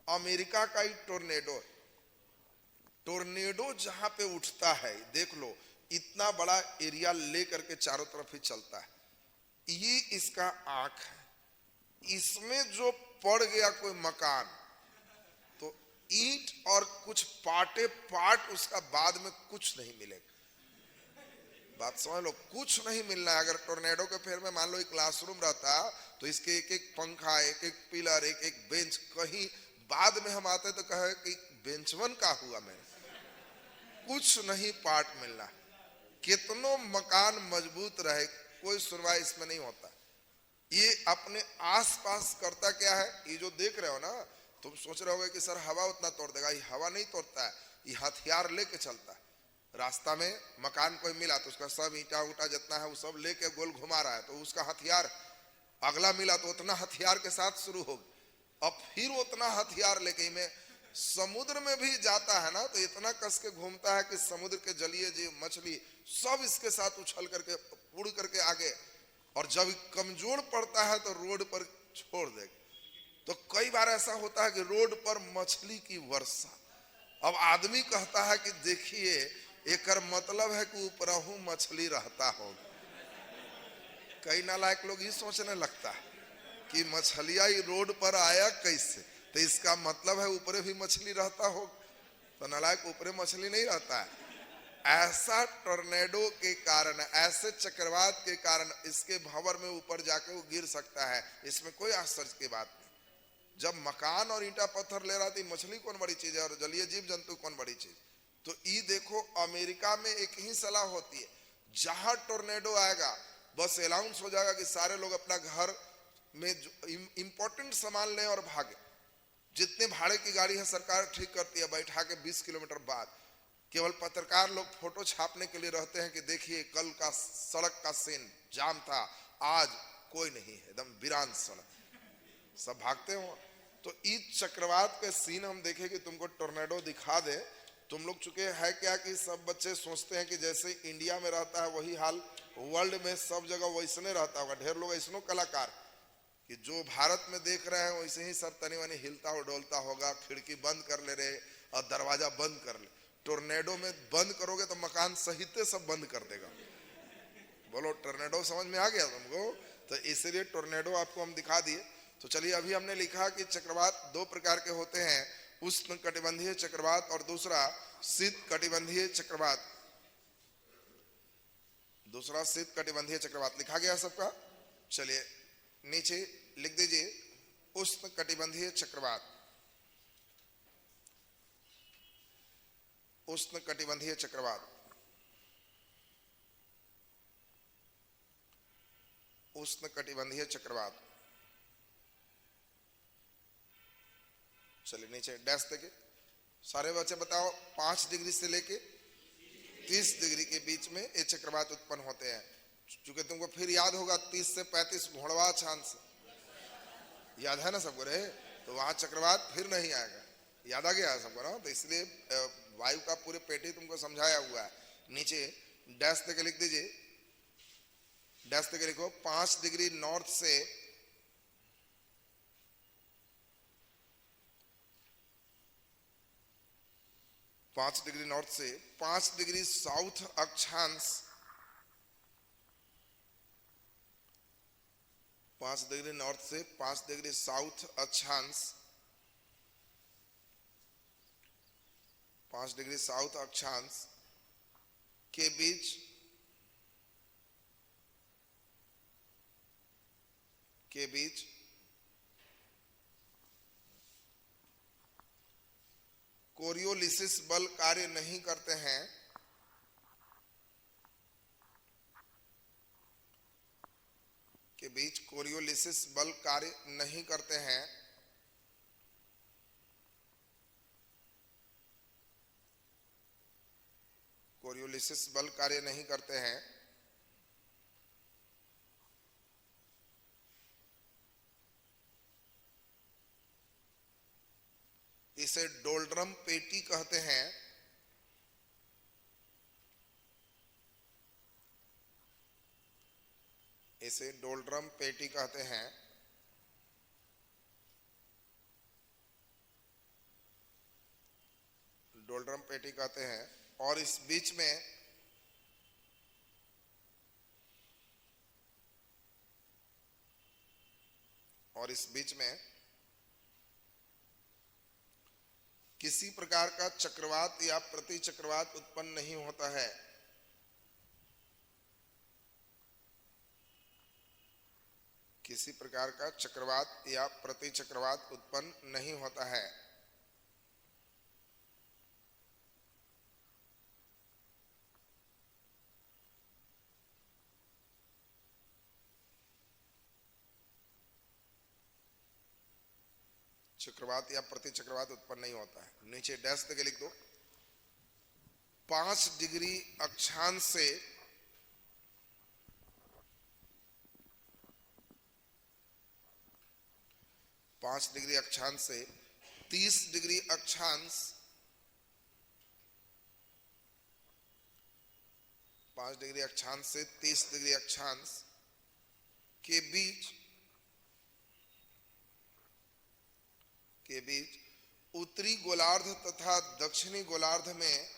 अमेरिका का ही टोर्नेडो जहां पे उठता है, देख लो, इतना बड़ा एरिया ले करके चारों तरफ ही चलता है। ये इसका आंख है। इसमें जो पड़ गया कोई मकान तो ईंट और कुछ पार्ट उसका बाद में कुछ नहीं मिलेगा। बात समझ लो, कुछ नहीं मिलना है। अगर टोर्नेडो के फेर में मान लो एक क्लासरूम रहता तो इसके एक एक पंखा, एक एक पिलर, एक एक बेंच, कहीं बाद में हम आते तो कहे कि बेंचवन का हुआ मेरे, कुछ नहीं पार्ट मिलना। कितनों मकान मजबूत रहे, कोई सुनवाई इसमें नहीं होता। ये अपने आसपास करता क्या है, ये जो देख रहे हो ना, तुम सोच रहे होगे कि सर हवा उतना तोड़ देगा। ये हवा नहीं तोड़ता है, ये हथियार लेके चलता है। रास्ता में मकान कोई मिला तो उसका सब ईंटा उटा जितना है वो सब लेके गोल घुमा रहा है, तो उसका हथियार। अगला मिला तो उतना हथियार के साथ शुरू होगा, अब फिर उतना हथियार लेके। में समुद्र में भी जाता है ना तो इतना कस के घूमता है कि समुद्र के जलीय जीव, मछली सब इसके साथ उछल करके उड़ करके आगे, और जब कमजोर पड़ता है तो रोड पर छोड़ देगा। तो कई बार ऐसा होता है कि रोड पर मछली की वर्षा। अब आदमी कहता है कि देखिए एकर मतलब है कि ऊपरहू मछली रहता होगा। कई नालायक लोग ही सोचने लगता है कि मछलियां ही रोड पर आया कैसे, तो इसका मतलब है ऊपर भी मछली रहता होगा। तो नालायक ऊपरे मछली नहीं रहता है। ऐसा टोर्नेडो के कारण, ऐसे चक्रवात के कारण इसके भंवर में ऊपर जाके वो गिर सकता है, इसमें कोई आश्चर्य की बात नहीं। जब मकान और ईंटा पत्थर ले रहा थी, मछली कौन बड़ी चीज है और जलीय जीव जंतु कौन बड़ी चीज। तो ये देखो, अमेरिका में एक ही सलाह होती है, जहां टोर्नेडो आएगा बस अनाउंस हो जाएगा कि सारे लोग अपना घर में इंपॉर्टेंट सामान लें और भागे। जितने भाड़े की गाड़ी है सरकार ठीक करती है, बैठा के 20 किलोमीटर बाद। केवल पत्रकार लोग फोटो छापने के लिए रहते हैं कि देखिए कल का सड़क का सीन जाम था, आज कोई नहीं है, एकदम वीरान सड़क, सब भागते हो। तो इस चक्रवात के सीन हम देखें कि तुमको टोर्नेडो दिखा दे। तुम लोग चुके है क्या कि सब बच्चे सोचते हैं कि जैसे इंडिया में रहता है वही हाल वर्ल्ड में सब जगह वैसने रहता होगा। ढेर लोग ऐसनो कलाकार कि जो भारत में देख रहे हैं वैसे ही सब तनी वनी हिलता और डोलता होगा, खिड़की बंद कर ले रहे और दरवाजा बंद कर ले। टोर्नेडो में बंद करोगे तो मकान सहित सब बंद कर देगा। बोलो टोर्नेडो समझ में आ गया तुमको? तो इसलिए टोर्नेडो आपको हम दिखा दिए। तो चलिए, अभी हमने लिखा कि चक्रवात दो प्रकार के होते हैं, उष्ण कटिबंधीय चक्रवात और दूसरा शीत कटिबंधीय चक्रवात। दूसरा शीत कटिबंधीय चक्रवात लिखा गया सबका। चलिए नीचे लिख दीजिए उष्ण कटिबंधीय चक्रवात। उष्ण कटिबंधीय चक्रवात, उष्ण कटिबंधीय चक्रवात। चलिए नीचे डैश देके सारे बच्चे बताओ, 5 डिग्री से लेके 30 डिग्री के बीच में ये चक्रवात उत्पन्न होते हैं। चूंकि तुमको फिर याद होगा 30 से 35 घोड़वा चांस याद है ना सबको रे, तो वहां चक्रवात फिर नहीं आएगा। याद आ गया है सबको ना? तो इसलिए वायु का पूरे पेटी तुमको समझाया हुआ है। नीचे डैश देके लिख दीजिए, डैश देके लिखो 5 डिग्री नॉर्थ से 5 डिग्री नॉर्थ से 5 डिग्री साउथ अक्षांश, 5 डिग्री नॉर्थ से 5 डिग्री साउथ अक्षांश, 5 डिग्री साउथ अक्षांश के बीच कोरियोलिसिस बल कार्य नहीं करते हैं। के बीच कोरियोलिसिस बल कार्य नहीं करते हैं। कोरियोलिसिस बल कार्य नहीं करते हैं। इसे डोल्ड्रम पेटी कहते हैं। इसे डोल्ड्रम पेटी कहते हैं। डोल्ड्रम पेटी कहते हैं। और इस बीच में किसी प्रकार का चक्रवात या प्रति चक्रवात उत्पन्न नहीं होता है। किसी प्रकार का चक्रवात या प्रति चक्रवात उत्पन्न नहीं होता है। चक्रवात या प्रति चक्रवात उत्पन्न नहीं होता है। नीचे डैश देके लिख दो, 5 डिग्री अक्षांश से 5 डिग्री अक्षांश से 30 डिग्री अक्षांश, 5 डिग्री अक्षांश से 30 डिग्री अक्षांश के बीच उत्तरी गोलार्ध तथा दक्षिणी गोलार्ध में,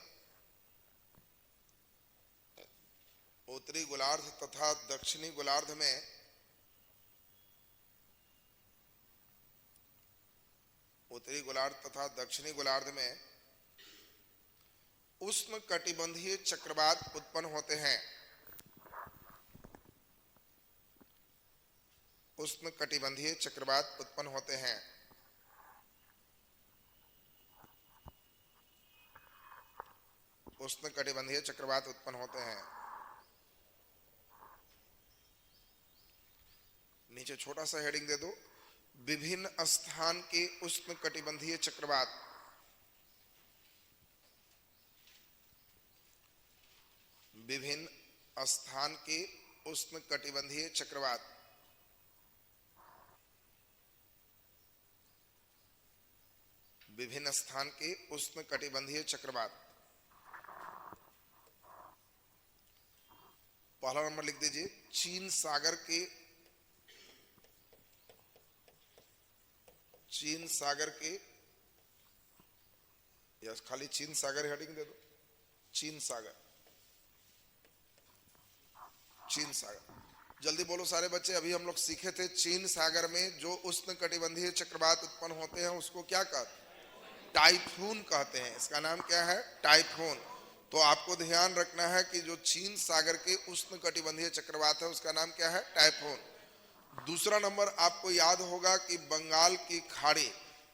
उत्तरी गोलार्ध तथा दक्षिणी गोलार्ध में उत्तरी गोलार्ध तथा दक्षिणी गोलार्ध में उष्ण कटिबंधीय चक्रवात उत्पन्न होते हैं। उष्ण कटिबंधीय चक्रवात उत्पन्न होते हैं। उष्ण कटिबंधीय चक्रवात उत्पन्न होते हैं। नीचे छोटा सा हेडिंग दे दो, विभिन्न स्थान के उष्ण कटिबंधीय चक्रवात। विभिन्न स्थान के उष्ण कटिबंधीय चक्रवात। विभिन्न स्थान के उष्ण कटिबंधीय चक्रवात। पहला नंबर लिख दीजिए, चीन सागर के या खाली चीन सागर हेडिंग दे दो, चीन सागर। चीन सागर जल्दी बोलो सारे बच्चे। अभी हम लोग सीखे थे चीन सागर में जो उष्ण कटिबंधीय चक्रवात उत्पन्न होते हैं उसको क्या कहते हैं? टाइफून कहते हैं। इसका नाम क्या है? टाइफून। तो आपको ध्यान रखना है कि जो चीन सागर के उष्ण कटिबंधीय चक्रवात है उसका नाम क्या है? टाइफून। दूसरा नंबर आपको याद होगा कि बंगाल की खाड़ी,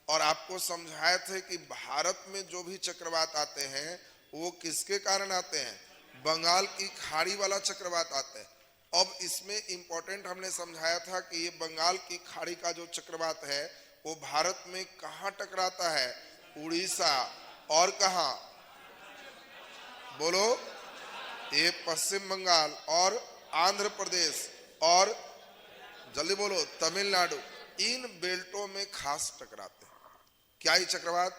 और आपको समझाए थे कि भारत में जो भी चक्रवात आते हैं वो किसके कारण आते हैं? बंगाल की खाड़ी वाला चक्रवात आते हैं। अब इसमें इंपॉर्टेंट हमने समझाया था कि ये बंगाल की खाड़ी का जो चक्रवात है वो भारत में कहां टकराता है? उड़ीसा और कहां? बोलो। ये पश्चिम बंगाल और आंध्र प्रदेश और जल्दी बोलो तमिलनाडु, इन बेल्टों में खास टकराते हैं। क्या ये चक्रवात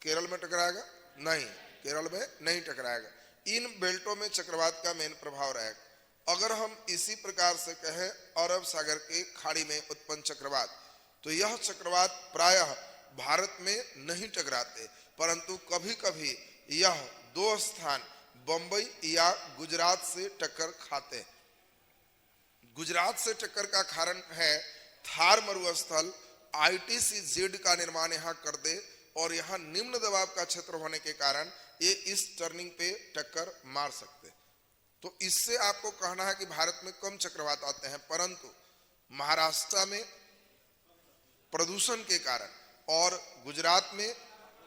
केरल में टकराएगा? नहीं, केरल में नहीं टकराएगा। इन बेल्टों में चक्रवात का मेन प्रभाव रहेगा। अगर हम इसी प्रकार से कहें अरब सागर के खाड़ी में उत्पन्न चक्रवात, तो यह चक्रवात प्रायः भारत में नहीं टकराते, परंतु कभी कभी यह दो स्थान बंबई या गुजरात से टक्कर खाते हैं। गुजरात से टक्कर का कारण है थार मरुस्थल ITCZ का निर्माण यहाँ कर दे, और यहाँ निम्न दबाव का क्षेत्र होने के कारण ये इस टर्निंग पे टक्कर मार सकते। तो इससे आपको कहना है कि भारत में कम चक्रवात आते हैं, परंतु महाराष्ट्र में प्रदूषण के कारण और गुजरात में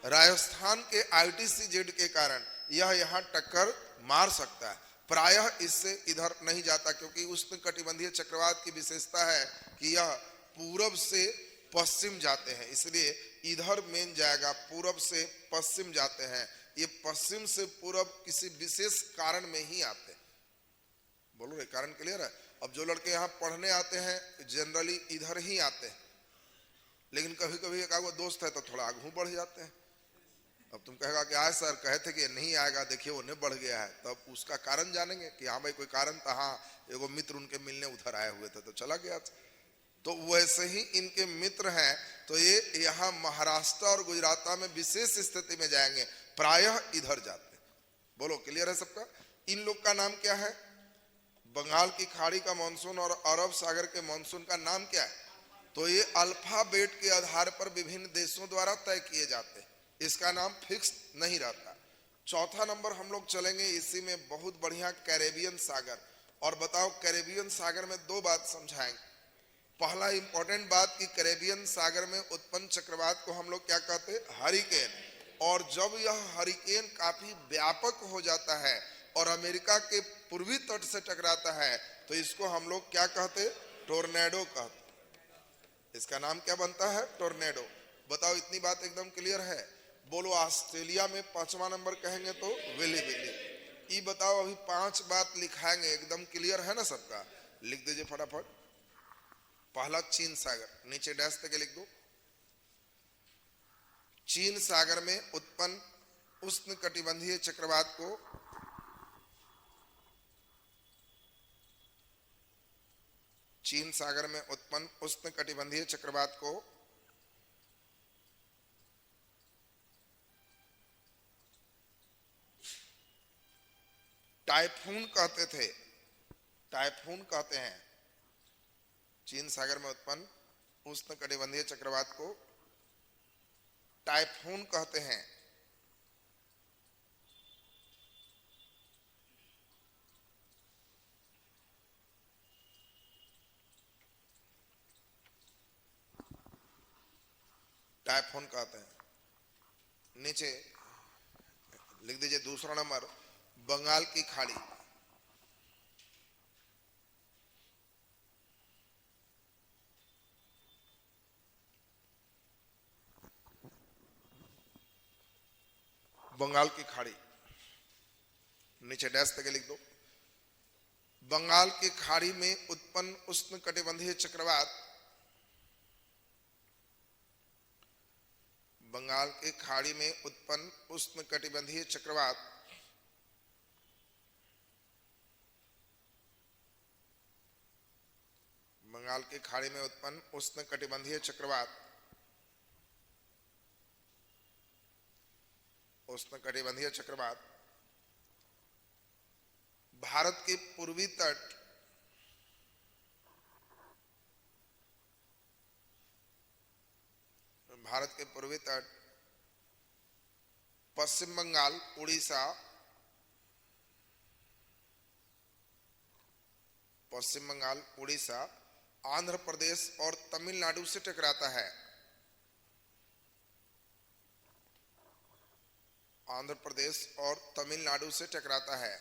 राजस्थान के ITCZ के कारण यह यहाँ टक्कर मार सकता है। प्रायः इससे इधर नहीं जाता, क्योंकि उष्ण कटिबंधीय चक्रवात की विशेषता है कि यह पूरब से पश्चिम जाते हैं, इसलिए इधर मेन जाएगा। पूरब से पश्चिम जाते हैं, ये पश्चिम से पूरब किसी विशेष कारण में ही आते हैं। बोलो रे, कारण क्लियर है? अब जो लड़के यहाँ पढ़ने आते हैं जनरली इधर ही आते हैं, लेकिन कभी कभी एक आगो दोस्त है तो थोड़ा आगू बढ़ जाते हैं। अब तुम कहेगा कि आज सर कहे थे कि नहीं आएगा, देखिए वो नहीं बढ़ गया है, तब उसका कारण जानेंगे कि हाँ भाई कोई कारण था। हाँ, एगो मित्र उनके मिलने उधर आए हुए थे तो चला गया। तो वैसे ही इनके मित्र हैं, तो ये यहाँ महाराष्ट्र और गुजरात में विशेष स्थिति में जाएंगे, प्रायः इधर जाते। बोलो क्लियर है सबका? इन लोग का नाम क्या है? बंगाल की खाड़ी का मानसून और अरब सागर के मानसून का नाम क्या है? तो ये अल्फाबेट के आधार पर विभिन्न देशों द्वारा तय किए जाते हैं, इसका नाम फिक्स नहीं रहता। चौथा नंबर हम लोग चलेंगे इसी में, बहुत बढ़िया, कैरेबियन सागर। और बताओ कैरेबियन सागर में दो बात समझाएंगे। पहला इंपॉर्टेंट बात कि कैरेबियन सागर में उत्पन्न चक्रवात को हम लोग क्या कहते हैं? हरिकेन। और जब यह हरिकेन काफी व्यापक हो जाता है और अमेरिका के पूर्वी तट से टकराता है तो इसको हम लोग क्या कहते? टोर्नेडो कहते। इसका नाम क्या बनता है? टोर्नेडो। बताओ इतनी बात एकदम क्लियर है? बोलो ऑस्ट्रेलिया में 5वां नंबर कहेंगे तो विली विली। ये बताओ अभी 5 बात लिखाएंगे, एकदम क्लियर है ना सबका? लिख दीजिए फटाफट। पहला चीन सागर, नीचे डैश तक लिख दो। चीन सागर में उत्पन्न उष्ण कटिबंधीय चक्रवात को चीन सागर में उत्पन्न उष्ण कटिबंधीय चक्रवात को टाइफून कहते थे। टाइफून कहते हैं। चीन सागर में उत्पन्न उष्ण कटिबंधीय चक्रवात को टाइफून कहते हैं। टाइफोन कहते हैं। नीचे लिख दीजिए दूसरा नंबर बंगाल की खाड़ी। बंगाल की खाड़ी नीचे डैश तक लिख दो। बंगाल की खाड़ी में उत्पन्न उष्णकटिबंधीय चक्रवात, बंगाल की खाड़ी में उत्पन्न उष्णकटिबंधीय चक्रवात बंगाल की खाड़ी में उत्पन्न उष्णकटिबंधीय चक्रवात उष्णकटिबंधीय चक्रवात भारत के पूर्वी तट भारत के पूर्वी तट पश्चिम बंगाल, उड़ीसा, पश्चिम बंगाल, उड़ीसा, आंध्र प्रदेश और तमिलनाडु से टकराता है। आंध्र प्रदेश और तमिलनाडु से टकराता है।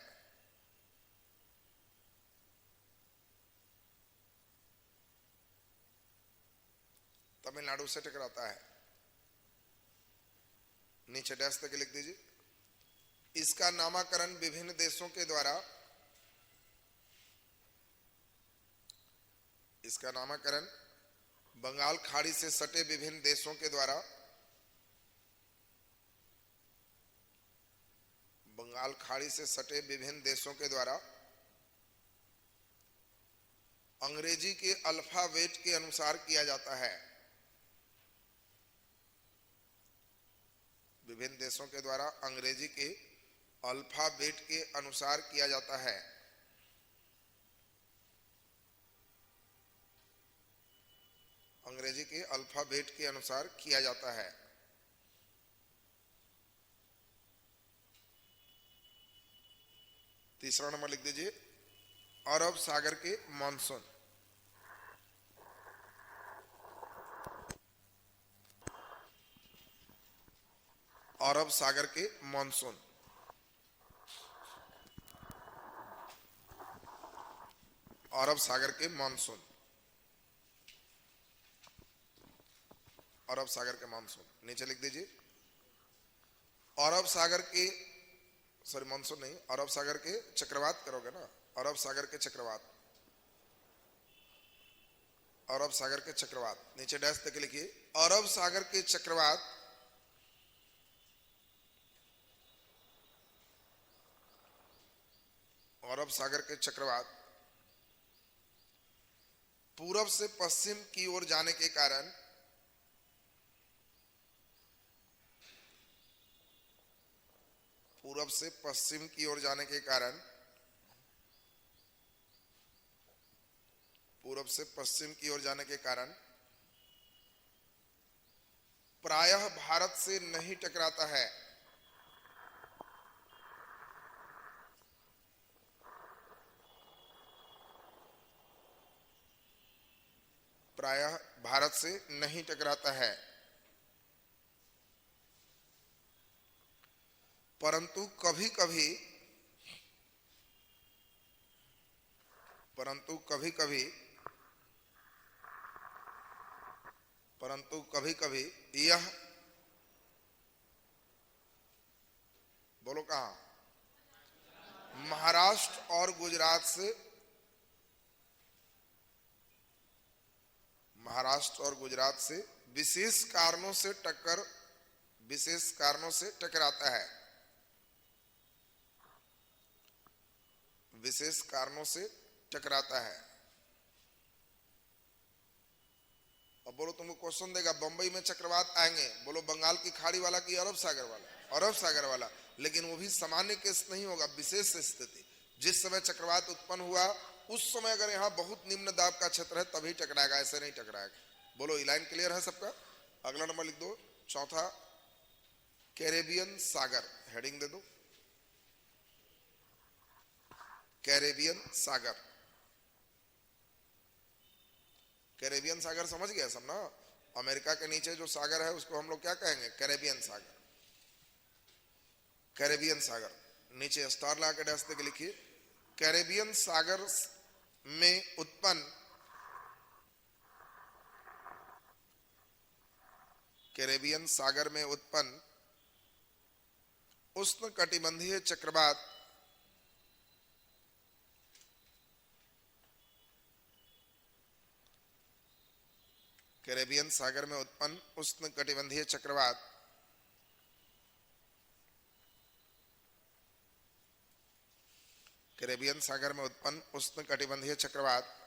तमिलनाडु से टकराता है। नीचे डैश तक लिख दीजिए। इसका नामकरण विभिन्न देशों के द्वारा इसका नामकरण बंगाल खाड़ी से सटे विभिन्न देशों के द्वारा बंगाल खाड़ी से सटे विभिन्न देशों के द्वारा अंग्रेजी के अल्फाबेट के अनुसार किया जाता है। विभिन्न देशों के द्वारा अंग्रेजी के अल्फाबेट के अनुसार किया जाता है। अंग्रेजी के अल्फाबेट के अनुसार किया जाता है। तीसरा नंबर लिख दीजिए अरब सागर के मानसून। अरब सागर के मानसून अरब सागर के मानसून अरब सागर के मानसून नीचे लिख दीजिए। अरब सागर के मानसून नहीं, अरब सागर के चक्रवात करोगे ना। अरब सागर के चक्रवात अरब सागर के चक्रवात नीचे डैश तक लिखिए। अरब सागर के चक्रवात अरब सागर के चक्रवात पूरब से पश्चिम की ओर जाने के कारण पूरब से पश्चिम की ओर जाने के कारण पूरब से पश्चिम की ओर जाने के कारण प्रायः भारत से नहीं टकराता है। प्रायः भारत से नहीं टकराता है, परंतु कभी कभी यह बोलो कहां महाराष्ट्र और गुजरात से विशेष कारणों से टकराता है। विशेष कारणों से टकराता है। अब बोलो तुमको क्वेश्चन देगा बंबई में चक्रवात आएंगे, बोलो बंगाल की खाड़ी वाला कि अरब सागर वाला? अरब सागर वाला। लेकिन वो भी सामान्य केस नहीं होगा, विशेष स्थिति। जिस समय चक्रवात उत्पन्न हुआ उस समय अगर यहाँ बहुत निम्न दाब का क्षेत्र है तभी टकराएगा, ऐसे नहीं टकराएगा। बोलो ये लाइन क्लियर है सबका? अगला नंबर लिख दो, चौथा कैरेबियन सागर, हेडिंग दे दो कैरेबियन सागर। कैरेबियन सागर समझ गया सब ना? अमेरिका के नीचे जो सागर है उसको हम लोग क्या कहेंगे? कैरेबियन सागर। कैरेबियन सागर, नीचे स्टार ला के डैश देके लिखिए, कैरेबियन सागर में उत्पन्न, कैरेबियन सागर में उत्पन्न उष्णकटिबंधीय चक्रवात कैरेबियन सागर में उत्पन्न उष्णकटिबंधीय चक्रवात कैरेबियन सागर में उत्पन्न उष्णकटिबंधीय चक्रवात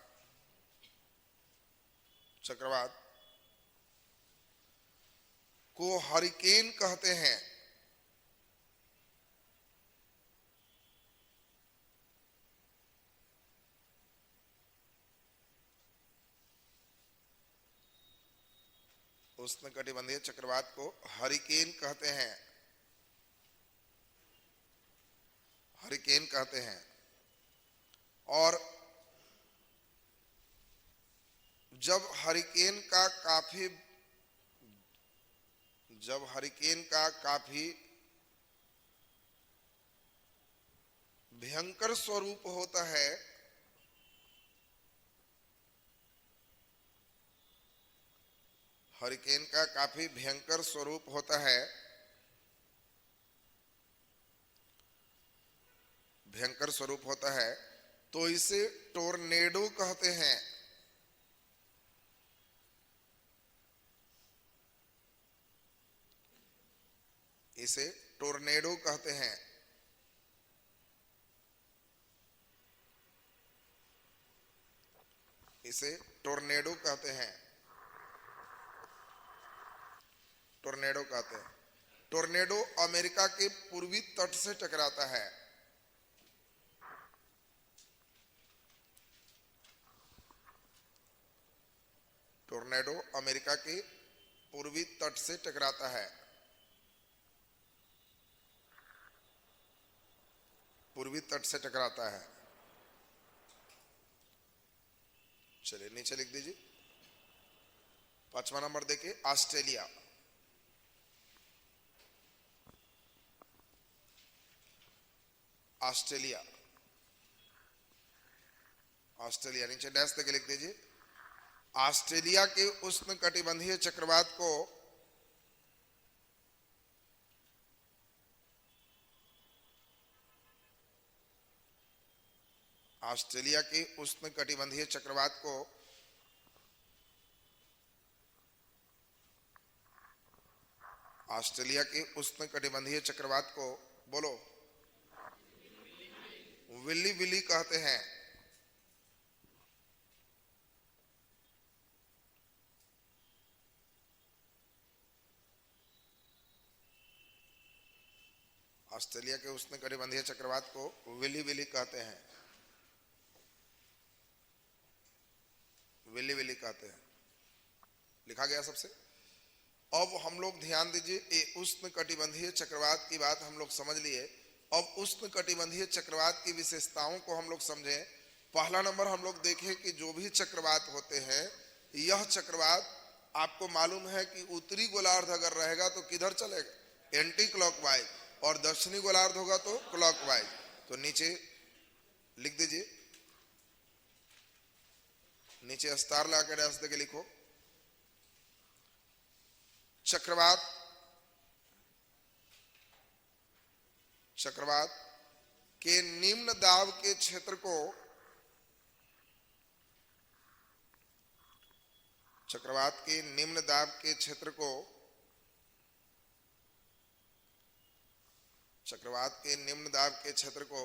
को हरिकेन कहते हैं। उष्णकटिबंधीय चक्रवात को हरिकेन कहते हैं, हरिकेन कहते हैं। और जब हरिकेन का काफी भयंकर स्वरूप होता है, हरिकेन का काफी भयंकर स्वरूप होता है, भयंकर स्वरूप होता है, तो इसे टोर्नेडो कहते हैं। इसे टोर्नेडो कहते हैं। इसे टोर्नेडो कहते हैं। टोर्नेडो कहते हैं। टोर्नेडो अमेरिका के पूर्वी तट से टकराता है। टोर्नेडो अमेरिका के पूर्वी तट से टकराता है। पूर्वी तट से टकराता है। चलिए नीचे लिख दीजिए, 5वां नंबर देखिए, ऑस्ट्रेलिया। ऑस्ट्रेलिया, ऑस्ट्रेलिया नीचे डैश देके लिख दीजिए। ऑस्ट्रेलिया के उष्णकटिबंधीय चक्रवात को ऑस्ट्रेलिया के उष्णकटिबंधीय चक्रवात को ऑस्ट्रेलिया के उष्णकटिबंधीय चक्रवात को बोलो, विल्ली विली कहते हैं। ऑस्ट्रेलिया के उष्णकटिबंधीय चक्रवात को विली विली कहते हैं। विली विली कहते हैं। लिखा गया सबसे। अब हम लोग ध्यान दीजिए, उष्णकटिबंधीय चक्रवात की बात हम लोग समझ लिए। अब उष्णकटिबंधीय चक्रवात की विशेषताओं को हम लोग समझें। पहला नंबर हम लोग देखें कि जो भी चक्रवात होते हैं, यह चक्रवात आपको मालूम है कि उत्तरी गोलार्ध अगर रहेगा तो किधर चलेगा? एंटी क्लॉकवाइज, और दक्षिणी गोलार्ध होगा तो क्लॉकवाइज। तो नीचे लिख दीजिए, नीचे स्टार ला के डैश देके लिखो, चक्रवात के निम्न दाब के क्षेत्र को चक्रवात के निम्न दाब के क्षेत्र को चक्रवात के निम्न दाब के क्षेत्र को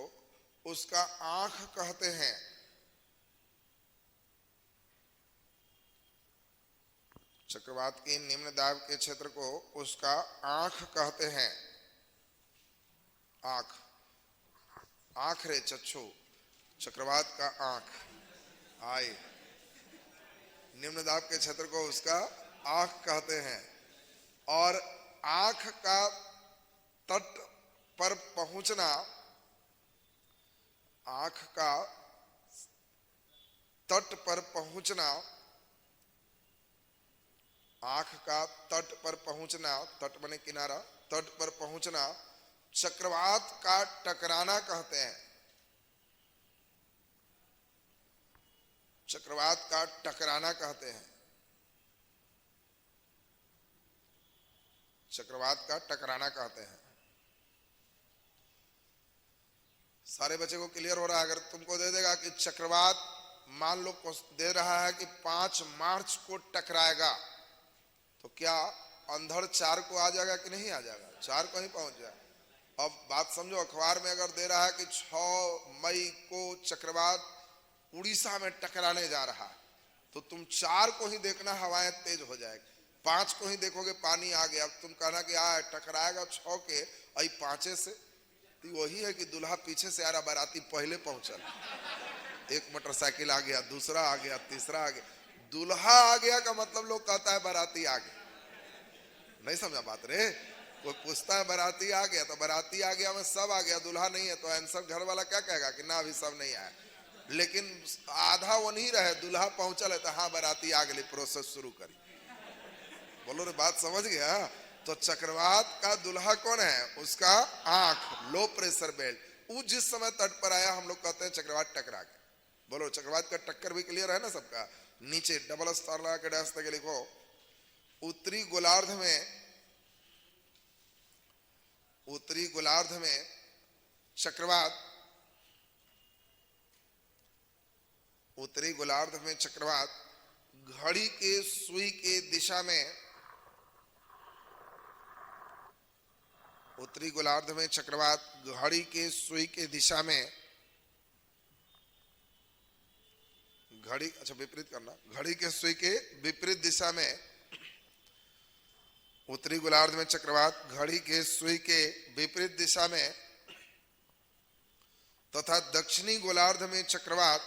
उसका आंख कहते हैं। चक्रवात के निम्न दाब के क्षेत्र को उसका आंख कहते हैं। आंख, आंख रे चक्षु, चक्रवात का आंख। आए, निम्न दाब के क्षेत्र को उसका आंख कहते हैं। और आंख का तट पर पहुंचना, आंख का तट पर पहुंचना आंख का तट पर पहुंचना, तट माने किनारा, तट पर पहुंचना चक्रवात का टकराना कहते हैं। चक्रवात का टकराना कहते हैं। चक्रवात का टकराना कहते हैं। सारे बच्चे को क्लियर हो रहा है? अगर तुमको दे देगा कि चक्रवात मान लो दे रहा है कि 5 मार्च को टकराएगा, तो क्या अंधड़ 4 को आ जाएगा कि नहीं आ जाएगा? 4 को ही पहुंच जाएगा। अब बात समझो, अखबार में अगर दे रहा है कि 6 मई को चक्रवात उड़ीसा में टकराने जा रहा है, तो तुम 4 को ही देखना, हवाएं तेज हो जाएगी। 5 को ही देखोगे पानी आ गया। अब तुम कहना कि टकराएगा 6 के, आई 5 से, तो वही है कि दूल्हा पीछे से आ रहा, बाराती पहले पहुंचल। एक मोटरसाइकिल आ गया, दूसरा आ गया, तीसरा आ गया। दूल्हा आ गया का मतलब लोग कहता है बाराती आ गया। नहीं समझा बात रे? कोई पूछता है बाराती आ गया, तो बाराती आ गया में सब आ गया, दूल्हा नहीं है, तो आंसर घर वाला क्या कहेगा कि ना अभी सब नहीं आया। लेकिन आधा वो नहीं रहे, दूल्हा पहुंचल है तो हाँ बाराती आ गई, प्रोसेस शुरू करी। बोलो रे, बात समझ गया? तो चक्रवात का दूल्हा कौन है? उसका आंख, लो प्रेशर बेल्ट। वो जिस समय तट पर आया, हम लोग कहते हैं चक्रवात टकरा गया। बोलो, चक्रवात का टक्कर भी क्लियर है ना सबका? नीचे डबल स्टार लगा के डैश तक लिखो, उत्तरी गोलार्ध में, उत्तरी गोलार्ध में चक्रवात, उत्तरी गोलार्ध में चक्रवात घड़ी के सुई के दिशा में, उत्तरी गोलार्ध में चक्रवात घड़ी के सुई के दिशा में, घड़ी, अच्छा विपरीत करना, घड़ी के सुई के विपरीत दिशा में, उत्तरी गोलार्ध में चक्रवात घड़ी के सुई के विपरीत दिशा में तथा दक्षिणी गोलार्ध में चक्रवात,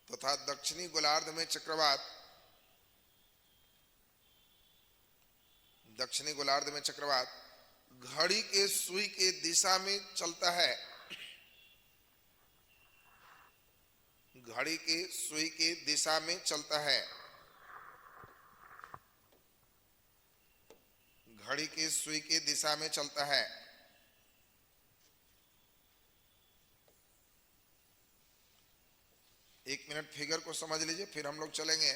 तथा दक्षिणी गोलार्ध में चक्रवात, दक्षिणी गोलार्ध में चक्रवात घड़ी के सुई के दिशा में चलता है, घड़ी के सुई के दिशा में चलता है, घड़ी के सुई के दिशा में चलता है। एक मिनट फिगर को समझ लीजिए, फिर हम लोग चलेंगे।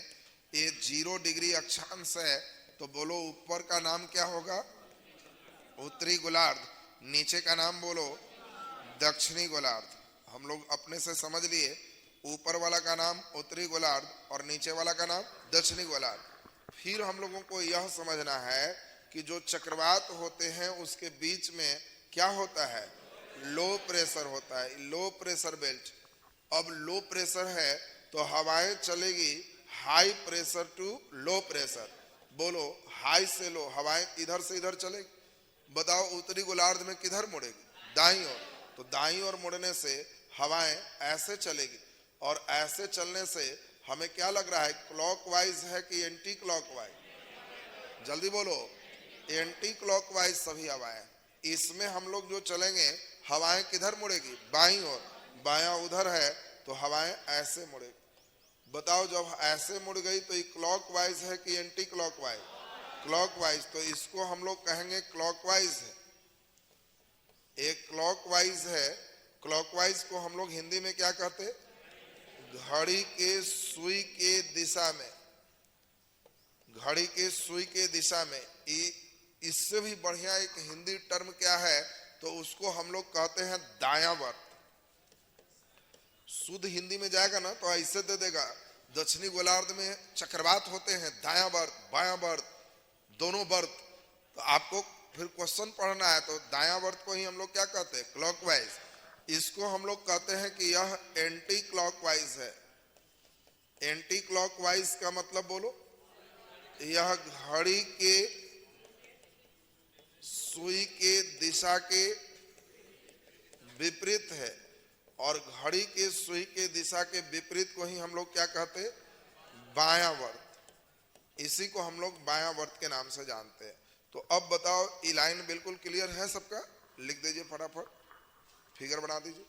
ये 0 डिग्री अक्षांश है, तो बोलो ऊपर का नाम क्या होगा? उत्तरी गोलार्ध। नीचे का नाम बोलो दक्षिणी गोलार्ध। हम लोग अपने से समझ लिए, ऊपर वाला का नाम उत्तरी गोलार्ध और नीचे वाला का नाम दक्षिणी गोलार्ध। फिर हम लोगों को यह समझना है कि जो चक्रवात होते हैं उसके बीच में क्या होता है? लो प्रेशर होता है, लो प्रेशर बेल्ट। अब लो प्रेशर है तो हवाएं चलेगी high pressure to low pressure. बोलो, हाई से लो, हवाएं इधर से इधर चलेगी। बताओ उत्तरी गोलार्ध में किधर मुड़ेगी? दाईं ओर। तो दाईं ओर मुड़ने से हवाएं ऐसे चलेगी, और ऐसे चलने से हमें क्या लग रहा है? क्लॉकवाइज है कि एंटी क्लॉकवाइज? जल्दी बोलो, एंटी क्लॉकवाइज सभी हवाएं। इसमें हम लोग जो चलेंगे, हवाएं किधर मुड़ेगी? बाईं ओर। बायां उधर है तो हवाएं ऐसे मुड़ेगी। बताओ, जब ऐसे मुड़ गई तो ये क्लॉकवाइज है कि एंटी क्लॉकवाइज? क्लॉकवाइज। तो इसको हम लोग कहेंगे क्लॉकवाइज है। एक क्लॉकवाइज है। क्लॉकवाइज को हम लोग हिंदी में क्या कहते? घड़ी के सुई के दिशा में, घड़ी के सुई के दिशा में। इससे भी बढ़िया एक हिंदी टर्म क्या है? तो उसको हम लोग कहते हैं दायावर्त। शुद्ध हिंदी में जाएगा ना तो ऐसे दे देगा, दक्षिणी गोलार्ध में चक्रवात होते हैं, दायां वर्त बायां वर्त, दोनों वर्त। तो आपको फिर क्वेश्चन पढ़ना है, तो दायां वर्त को ही हम लोग क्या कहते हैं? क्लॉकवाइज। इसको हम लोग कहते हैं कि यह एंटी क्लॉकवाइज है। एंटी क्लॉकवाइज का मतलब बोलो, यह घड़ी के सुई के दिशा के विपरीत है, और घड़ी के सुई के दिशा के विपरीत को ही हम लोग क्या कहते हैं? बायां वर्त। इसी को हम लोग बायां वर्त के नाम से जानते हैं। तो अब बताओ, ये लाइन बिल्कुल क्लियर है सबका? लिख दीजिए फटाफट, फिगर बना दीजिए।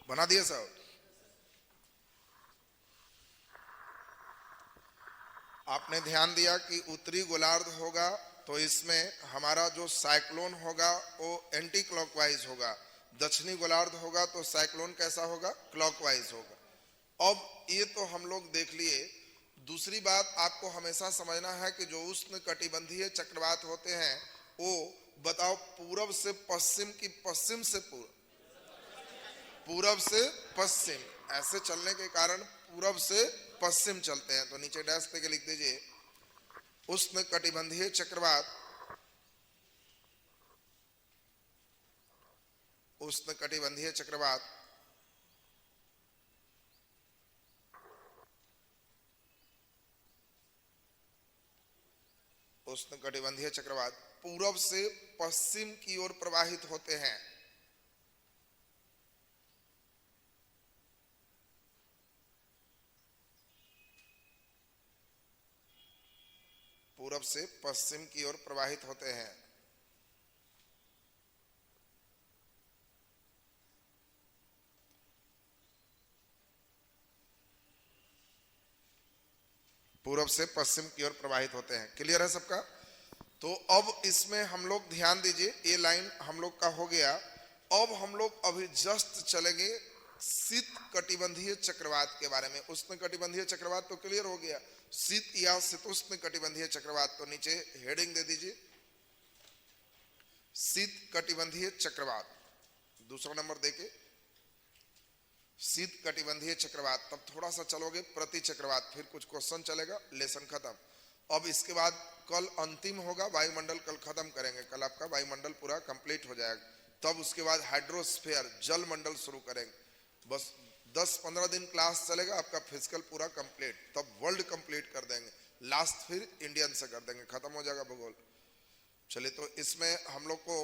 बना दिए साहब। आपने ध्यान दिया कि उत्तरी गोलार्ध होगा तो इसमें हमारा जो साइक्लोन होगा वो एंटी क्लॉकवाइज होगा, दक्षिणी गोलार्ध होगा तो साइक्लोन कैसा होगा, क्लॉकवाइज होगा। अब ये तो हम लोग देख लिए। दूसरी बात आपको हमेशा समझना है कि जो उष्ण कटिबंधीय चक्रवात होते हैं वो बताओ पूरब से पश्चिम की पश्चिम से पूर्व, पूरब से पश्चिम ऐसे चलने के कारण पूरब से पश्चिम चलते हैं। तो नीचे डैश पे लिख दीजिए उष्ण कटिबंधीय चक्रवात, उष्ण कटिबंधीय चक्रवात उष्ण कटिबंधीय चक्रवात पूरब से पश्चिम की ओर प्रवाहित होते हैं। पूरब से पश्चिम की ओर प्रवाहित होते हैं। पूरब से पश्चिम की ओर प्रवाहित होते हैं। क्लियर है सबका? तो अब इसमें हम लोग ध्यान दीजिए, ये लाइन हम लोग का हो गया। अब हम लोग अभी जस्ट चलेंगे शीत कटिबंधीय चक्रवात के बारे में। उष्ण कटिबंधीय चक्रवात तो क्लियर हो गया, शीत या शीतोष्ण कटिबंधीय चक्रवात। तो नीचे हेडिंग दे दीजिए शीत कटिबंधीय चक्रवात, दूसरा नंबर देके शीत कटिबंधीय चक्रवात। तब थोड़ा सा चलोगे प्रति चक्रवात, फिर कुछ क्वेश्चन चलेगा, लेसन खत्म। अब इसके बाद कल अंतिम होगा वायुमंडल, कल खत्म करेंगे, कल आपका वायुमंडल पूरा कंप्लीट हो जाएगा। तब उसके बाद हाइड्रोस्फीयर जल मंडल शुरू करेंगे। बस 10-15 दिन क्लास चलेगा आपका, फिजिकल पूरा कंप्लीट, तब वर्ल्ड कंप्लीट कर देंगे, लास्ट फिर इंडियन से कर देंगे, खत्म हो जाएगा भूगोल। चलिए तो इसमें हम लोग को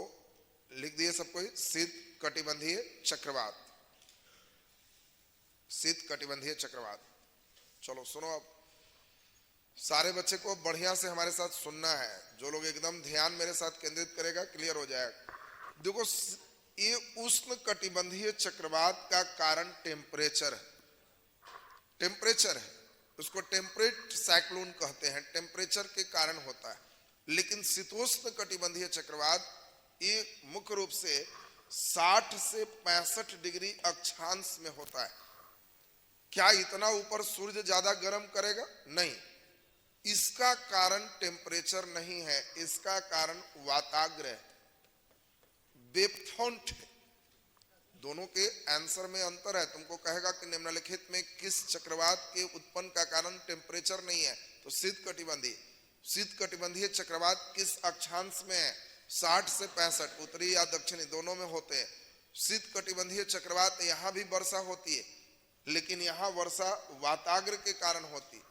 लिख दिए सबको शीत कटिबंधीय चक्रवात, शीत कटिबंधीय चक्रवात। चलो सुनो, अब सारे बच्चे को बढ़िया से हमारे साथ सुनना है। जो लोग एकदम ध्यान मेरे साथ केंद्रित करेगा क्लियर हो जाएगा। देखो ये उष्ण कटिबंधीय चक्रवात का कारण टेम्परेचर है, टेम्परेचर है, उसको टेम्परेट साइक्लोन कहते हैं, टेम्परेचर के कारण होता है। लेकिन शीतोष्ण कटिबंधीय चक्रवात ये मुख्य रूप से 60 से 65 डिग्री अक्षांश में होता है। क्या इतना ऊपर सूर्य ज्यादा गर्म करेगा? नहीं, इसका कारण टेम्परेचर नहीं है, इसका कारण वाताग्र, वेवफ्रंट है। दोनों के आंसर में अंतर है। तुमको कहेगा कि निम्नलिखित में किस चक्रवात के उत्पन्न का कारण टेम्परेचर नहीं है, तो शीत कटिबंधीय, शीत कटिबंधीय चक्रवात किस अक्षांश में है? 60 से 65, उत्तरी या दक्षिणी दोनों में होते हैं। शीत कटिबंधीय चक्रवात यहाँ भी वर्षा होती है, लेकिन यहाँ वर्षा वाताग्र के कारण होती।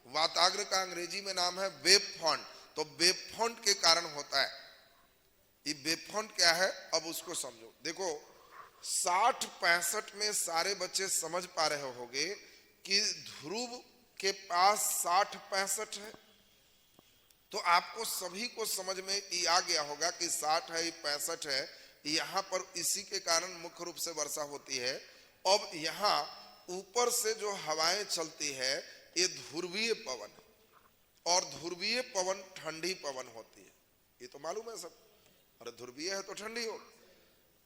वाताग्र का अंग्रेजी में नाम है वेव फ्रंट, तो वेव फ्रंट के कारण होता है। ये वेव फ्रंट क्या है अब उसको समझो। देखो 60-65 में सारे बच्चे समझ पा रहे होंगे कि ध्रुव के पास 60-65 है, तो आपको सभी को समझ में ये आ गया होगा कि 60 है 65 है, यहाँ पर इसी के कारण मुख्य रूप से वर्षा होती है। अब यहाँ ऊपर से जो हवाएं चलती है ये ध्रुवीय पवन, और ध्रुवीय पवन ठंडी पवन होती है, ये तो मालूम है सब। अरे ध्रुवीय है तो ठंडी हो।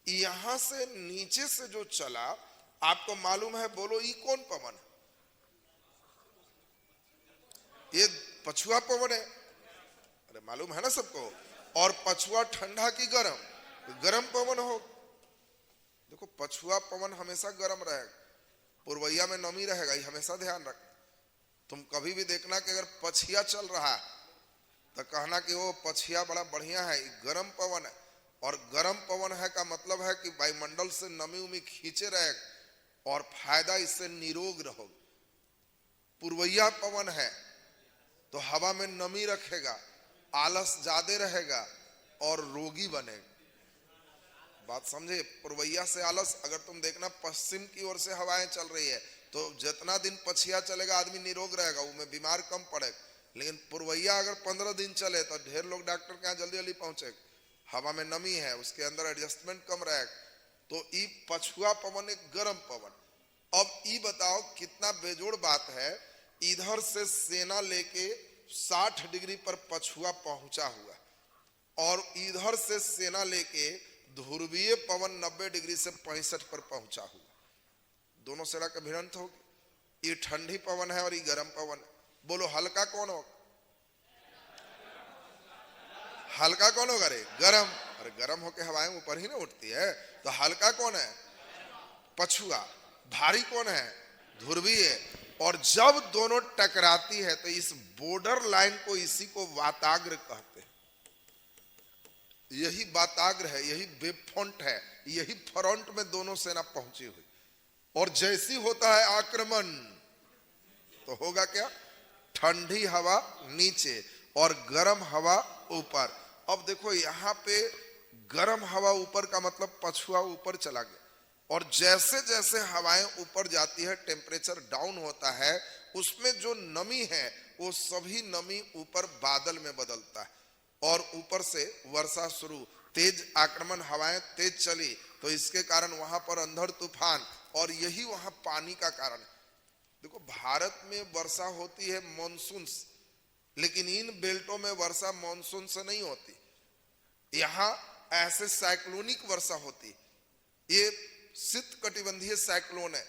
यहां से नीचे से जो चला आपको मालूम है, बोलो ये कौन पवन है? ये पछुआ पवन है। अरे मालूम है ना सबको। और पछुआ ठंडा की गरम, गरम पवन हो। देखो पछुआ पवन हमेशा गरम रहेगा, पुरवैया में नमी रहेगा, ये हमेशा ध्यान रख। तुम कभी भी देखना कि अगर पछिया चल रहा है तो कहना कि वो पछिया बड़ा बढ़िया है, गरम पवन है। और गरम पवन है का मतलब है कि वायुमंडल से नमी उमी खींचे रहेगा और फायदा इससे निरोग रहोगे। पुरवैया पवन है तो हवा में नमी रखेगा, आलस ज्यादा रहेगा और रोगी बनेगा। बात समझे? पुरवैया से आलस, अगर तुम देखना पश्चिम की ओर से हवाएं चल रही है तो जितना दिन पछिया चलेगा आदमी निरोग रहेगा, उसमें बीमार कम पड़ेगा। लेकिन पुरवैया अगर 15 दिन चले तो ढेर लोग डॉक्टर के यहाँ जल्दी जल्दी पहुंचे। हवा में नमी है, उसके अंदर एडजस्टमेंट कम रहेगा, तो ई पछुआ पवन एक गर्म पवन। अब ई बताओ कितना बेजोड़ बात है, इधर से सेना लेके 60 डिग्री पर पछुआ पहुंचा हुआ और इधर से सेना लेके ध्रुवीय पवन 90 डिग्री से 65 पर पहुंचा हुआ। दोनों सेना का भिड़ंत होगी। ये ठंडी पवन है और ये गर्म पवन है। बोलो हल्का कौन होगा? हल्का कौन होगा रे? गरम। अरे गरम होके हवाएं ऊपर ही ना उठती है, तो हल्का कौन है? पछुआ। भारी कौन है? ध्रुवीय। और जब दोनों टकराती है तो इस बॉर्डर लाइन को, इसी को वाताग्र कहते हैं। यही वाताग्र है, यही वेबफ्रंट है, यही फ्रंट में दोनों सेना पहुंची हुई। और जैसी होता है आक्रमण तो होगा क्या? ठंडी हवा नीचे और गर्म हवा ऊपर। अब देखो यहाँ पे गर्म हवा ऊपर का मतलब पछुआ ऊपर चला गया, और जैसे जैसे हवाएं ऊपर जाती है टेम्परेचर डाउन होता है, उसमें जो नमी है वो सभी नमी ऊपर बादल में बदलता है और ऊपर से वर्षा शुरू। तेज आक्रमण हवाएं तेज चली तो इसके कारण वहां पर अंधड़ तूफान, और यही वहां पानी का कारण है। देखो भारत में वर्षा होती है मॉनसून से, लेकिन इन बेल्टों में वर्षा मॉनसून से नहीं होती। यहाँ ऐसे साइक्लोनिक वर्षा होती। ये शीत कटिबंधीय साइक्लोन है।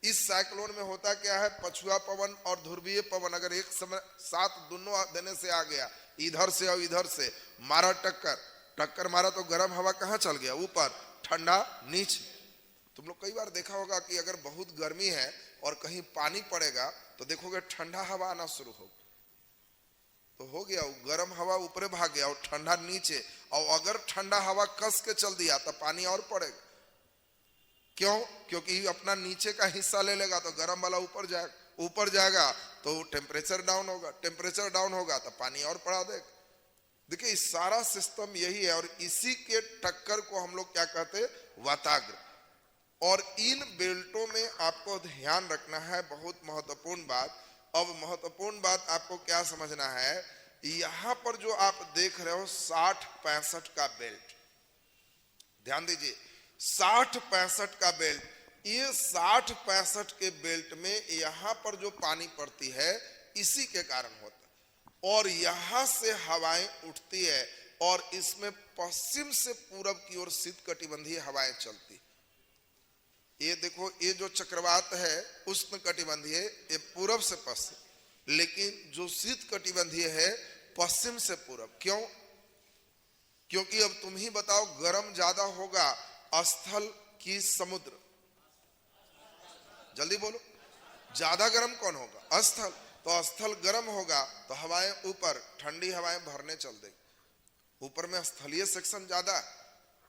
इस साइक्लोन में होता क्या है, पछुआ पवन और ध्रुवीय पवन अगर एक समय साथ दोनों देने से आ गया, इधर से और इधर से मारा टक्कर मारा तो गर्म हवा कहाँ चल गया? ऊपर, ठंडा नीचे। तुम लोग कई बार देखा होगा कि अगर बहुत गर्मी है और कहीं पानी पड़ेगा तो देखोगे ठंडा हवा आना शुरू हो, तो हो गया गर्म हवा ऊपर भाग गया और ठंडा नीचे। और अगर ठंडा हवा कस के चल दिया तो पानी और पड़ेगा। क्यों? क्योंकि अपना नीचे का हिस्सा ले लेगा तो गर्म वाला ऊपर जाएगा तो टेम्परेचर डाउन होगा, टेम्परेचर डाउन होगा तो पानी और पड़ा देगा। देखिए इस सारा सिस्टम यही है, और इसी के टक्कर को हम लोग क्या कहते हैं? वाताग्र। और इन बेल्टों में आपको ध्यान रखना है बहुत महत्वपूर्ण बात। अब महत्वपूर्ण बात आपको क्या समझना है, यहां पर जो आप देख रहे हो 60-65 का बेल्ट, ध्यान दीजिए 60-65 का बेल्ट, ये 60-65 के बेल्ट में यहां पर जो पानी पड़ती है इसी के कारण होता है, और यहां से हवाएं उठती है और इसमें पश्चिम से पूरब की ओर शीत कटिबंधीय हवाएं चलती। ये देखो ये जो चक्रवात है उष्ण कटिबंधीय, ये पूरब से पश्चिम, लेकिन जो शीत कटिबंधीय है पश्चिम से पूरब। क्यों? क्योंकि अब तुम ही बताओ गर्म ज्यादा होगा स्थल की समुद्र? जल्दी बोलो, ज्यादा गर्म कौन होगा? स्थल। तो स्थल गर्म होगा तो हवाएं ऊपर, ठंडी हवाएं भरने चल देगी। ऊपर में स्थलीय सेक्शन ज्यादा,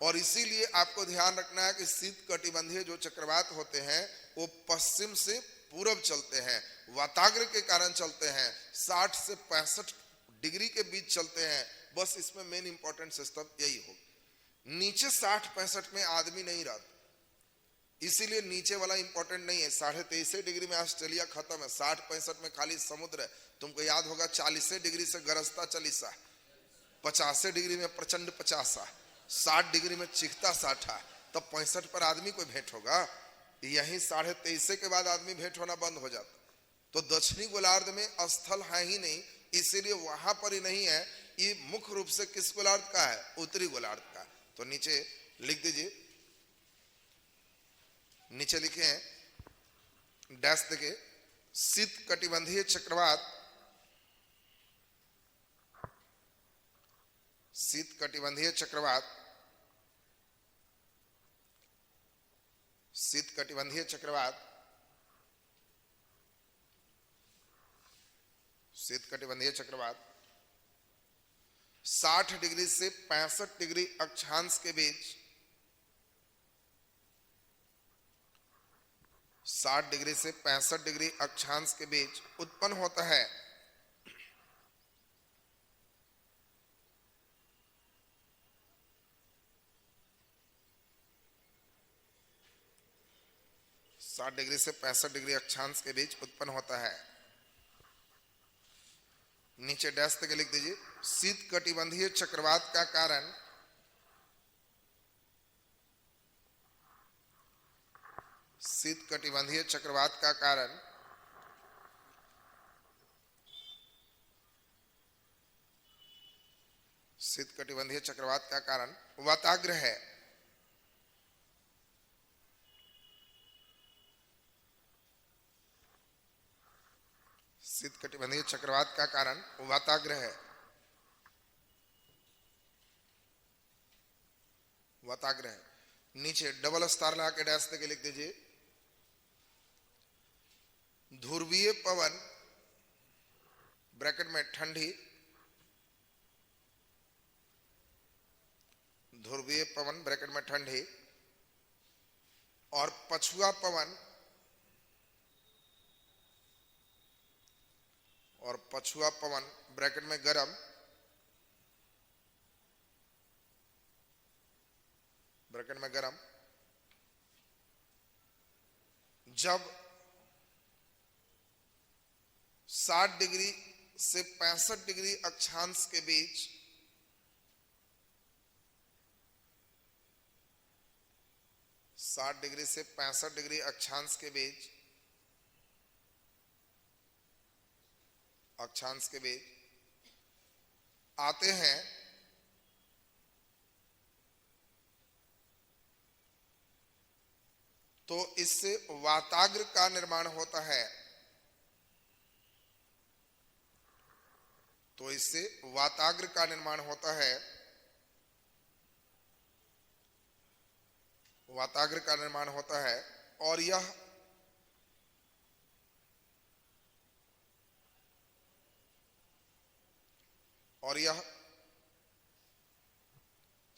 और इसीलिए आपको ध्यान रखना है कि शीत कटिबंधीय जो चक्रवात होते हैं वो पश्चिम से पूरब चलते हैं, वाताग्र के कारण चलते हैं, 60 से 65 डिग्री के बीच चलते हैं। बस इसमें मेन इंपॉर्टेंट सिस्टम यही हो। नीचे 60-65 में आदमी नहीं रहता, इसीलिए नीचे वाला इंपॉर्टेंट नहीं है। 23.5 डिग्री में ऑस्ट्रेलिया खत्म है, 60-65 में खाली समुद्र है। तुमको याद होगा 40 डिग्री से गरजता चालीसा, 50 डिग्री में प्रचंड 50, 60 डिग्री में चिखता 60, तब 65 पर आदमी कोई भेंट होगा? यही 23.5 के बाद आदमी भेंट होना बंद हो जाता। तो दक्षिणी गोलार्ध में स्थल है ही नहीं, इसीलिए वहां पर ही नहीं है। ये मुख्य रूप से किस गोलार्ध का है? उत्तरी गोलार्ध का। तो नीचे लिख दीजिए, नीचे लिखे हैं डैश देके, शीत कटिबंधीय चक्रवात, शीत कटिबंधीय चक्रवात, शीत कटिबंधीय चक्रवात, शीत कटिबंधीय चक्रवात 60 डिग्री से 65 डिग्री अक्षांश के बीच, 60 डिग्री से 65 डिग्री अक्षांश के बीच उत्पन्न होता है। साठ डिग्री से 65 डिग्री अक्षांश के बीच उत्पन्न होता है। नीचे डैश तक लिख दीजिए, शीत कटिबंधीय चक्रवात का कारण शीत कटिबंधीय चक्रवात का कारण शीत कटिबंधीय चक्रवात का कारण वाताग्र है। शीत कटिबंधीय चक्रवात का कारण वाताग्र है। वाताग्र है। नीचे डबल स्टार लगा के डैश देके लिख दीजिए, ध्रुवीय पवन ब्रैकेट में ठंडी, ध्रुवीय पवन ब्रैकेट में ठंडी और पछुआ पवन ब्रैकेट में गर्म, ब्रैकेट में गर्म, जब 60 डिग्री से 65 डिग्री अक्षांश के बीच 60 डिग्री से 65 डिग्री अक्षांश के बीच आते हैं तो इससे वाताग्र का निर्माण होता है। वाताग्र का निर्माण होता है और यह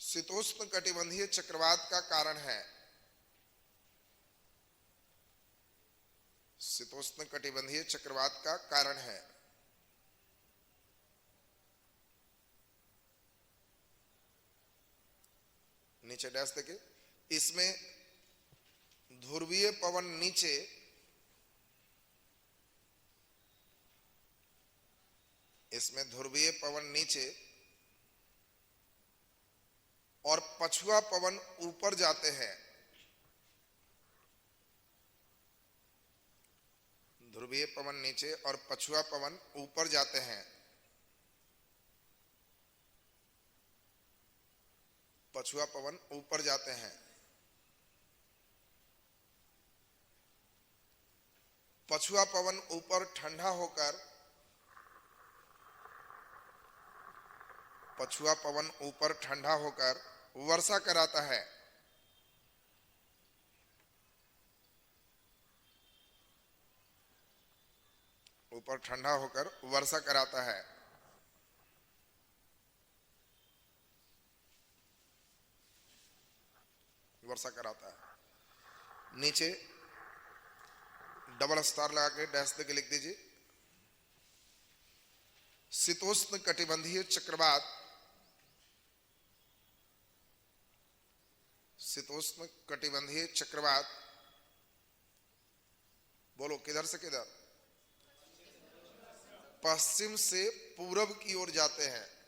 शीतोष्ण कटिबंधीय चक्रवात का कारण है। शीतोष्ण कटिबंधीय चक्रवात का कारण है। नीचे डैश देखे, इसमें ध्रुवीय पवन नीचे और पछुआ पवन ऊपर जाते हैं। ध्रुवीय पवन नीचे और पछुआ पवन ऊपर जाते हैं। पछुआ पवन ऊपर जाते हैं। पछुआ पवन ऊपर ठंडा होकर वर्षा कराता है। नीचे डबल स्टार लगा के डैश देके लिख दीजिए, शीतोष्ण कटिबंधीय चक्रवात बोलो किधर से किधर? पश्चिम से पूरब की ओर जाते हैं।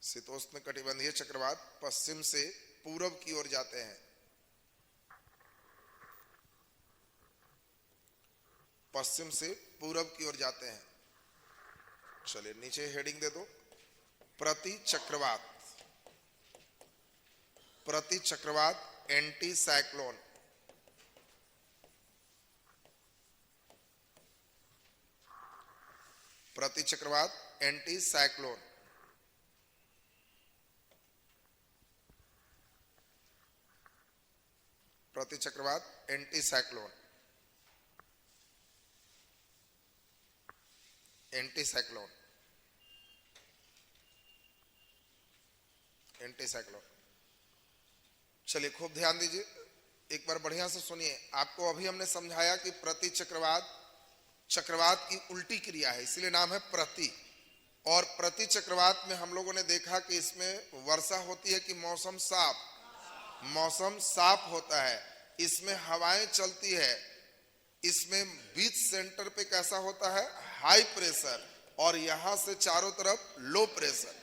शीतोष्ण कटिबंधीय चक्रवात पश्चिम से पूरब की ओर जाते हैं। चलिए नीचे हेडिंग दे दो, प्रति चक्रवात एंटी साइक्लोन। प्रति चक्रवात एंटी साइक्लोन। प्रति चक्रवात एंटी साइक्लोन। चलिए खूब ध्यान दीजिए, एक बार बढ़िया से सुनिए। आपको अभी हमने समझाया कि प्रति चक्रवात की उल्टी क्रिया है, इसलिए नाम है प्रति। और प्रति चक्रवात में हम लोगों ने देखा कि इसमें वर्षा होती है कि मौसम साफ होता है। इसमें हवाएं चलती है। इसमें बीच सेंटर पे कैसा होता है? हाई प्रेशर, और यहां से चारों तरफ लो प्रेशर।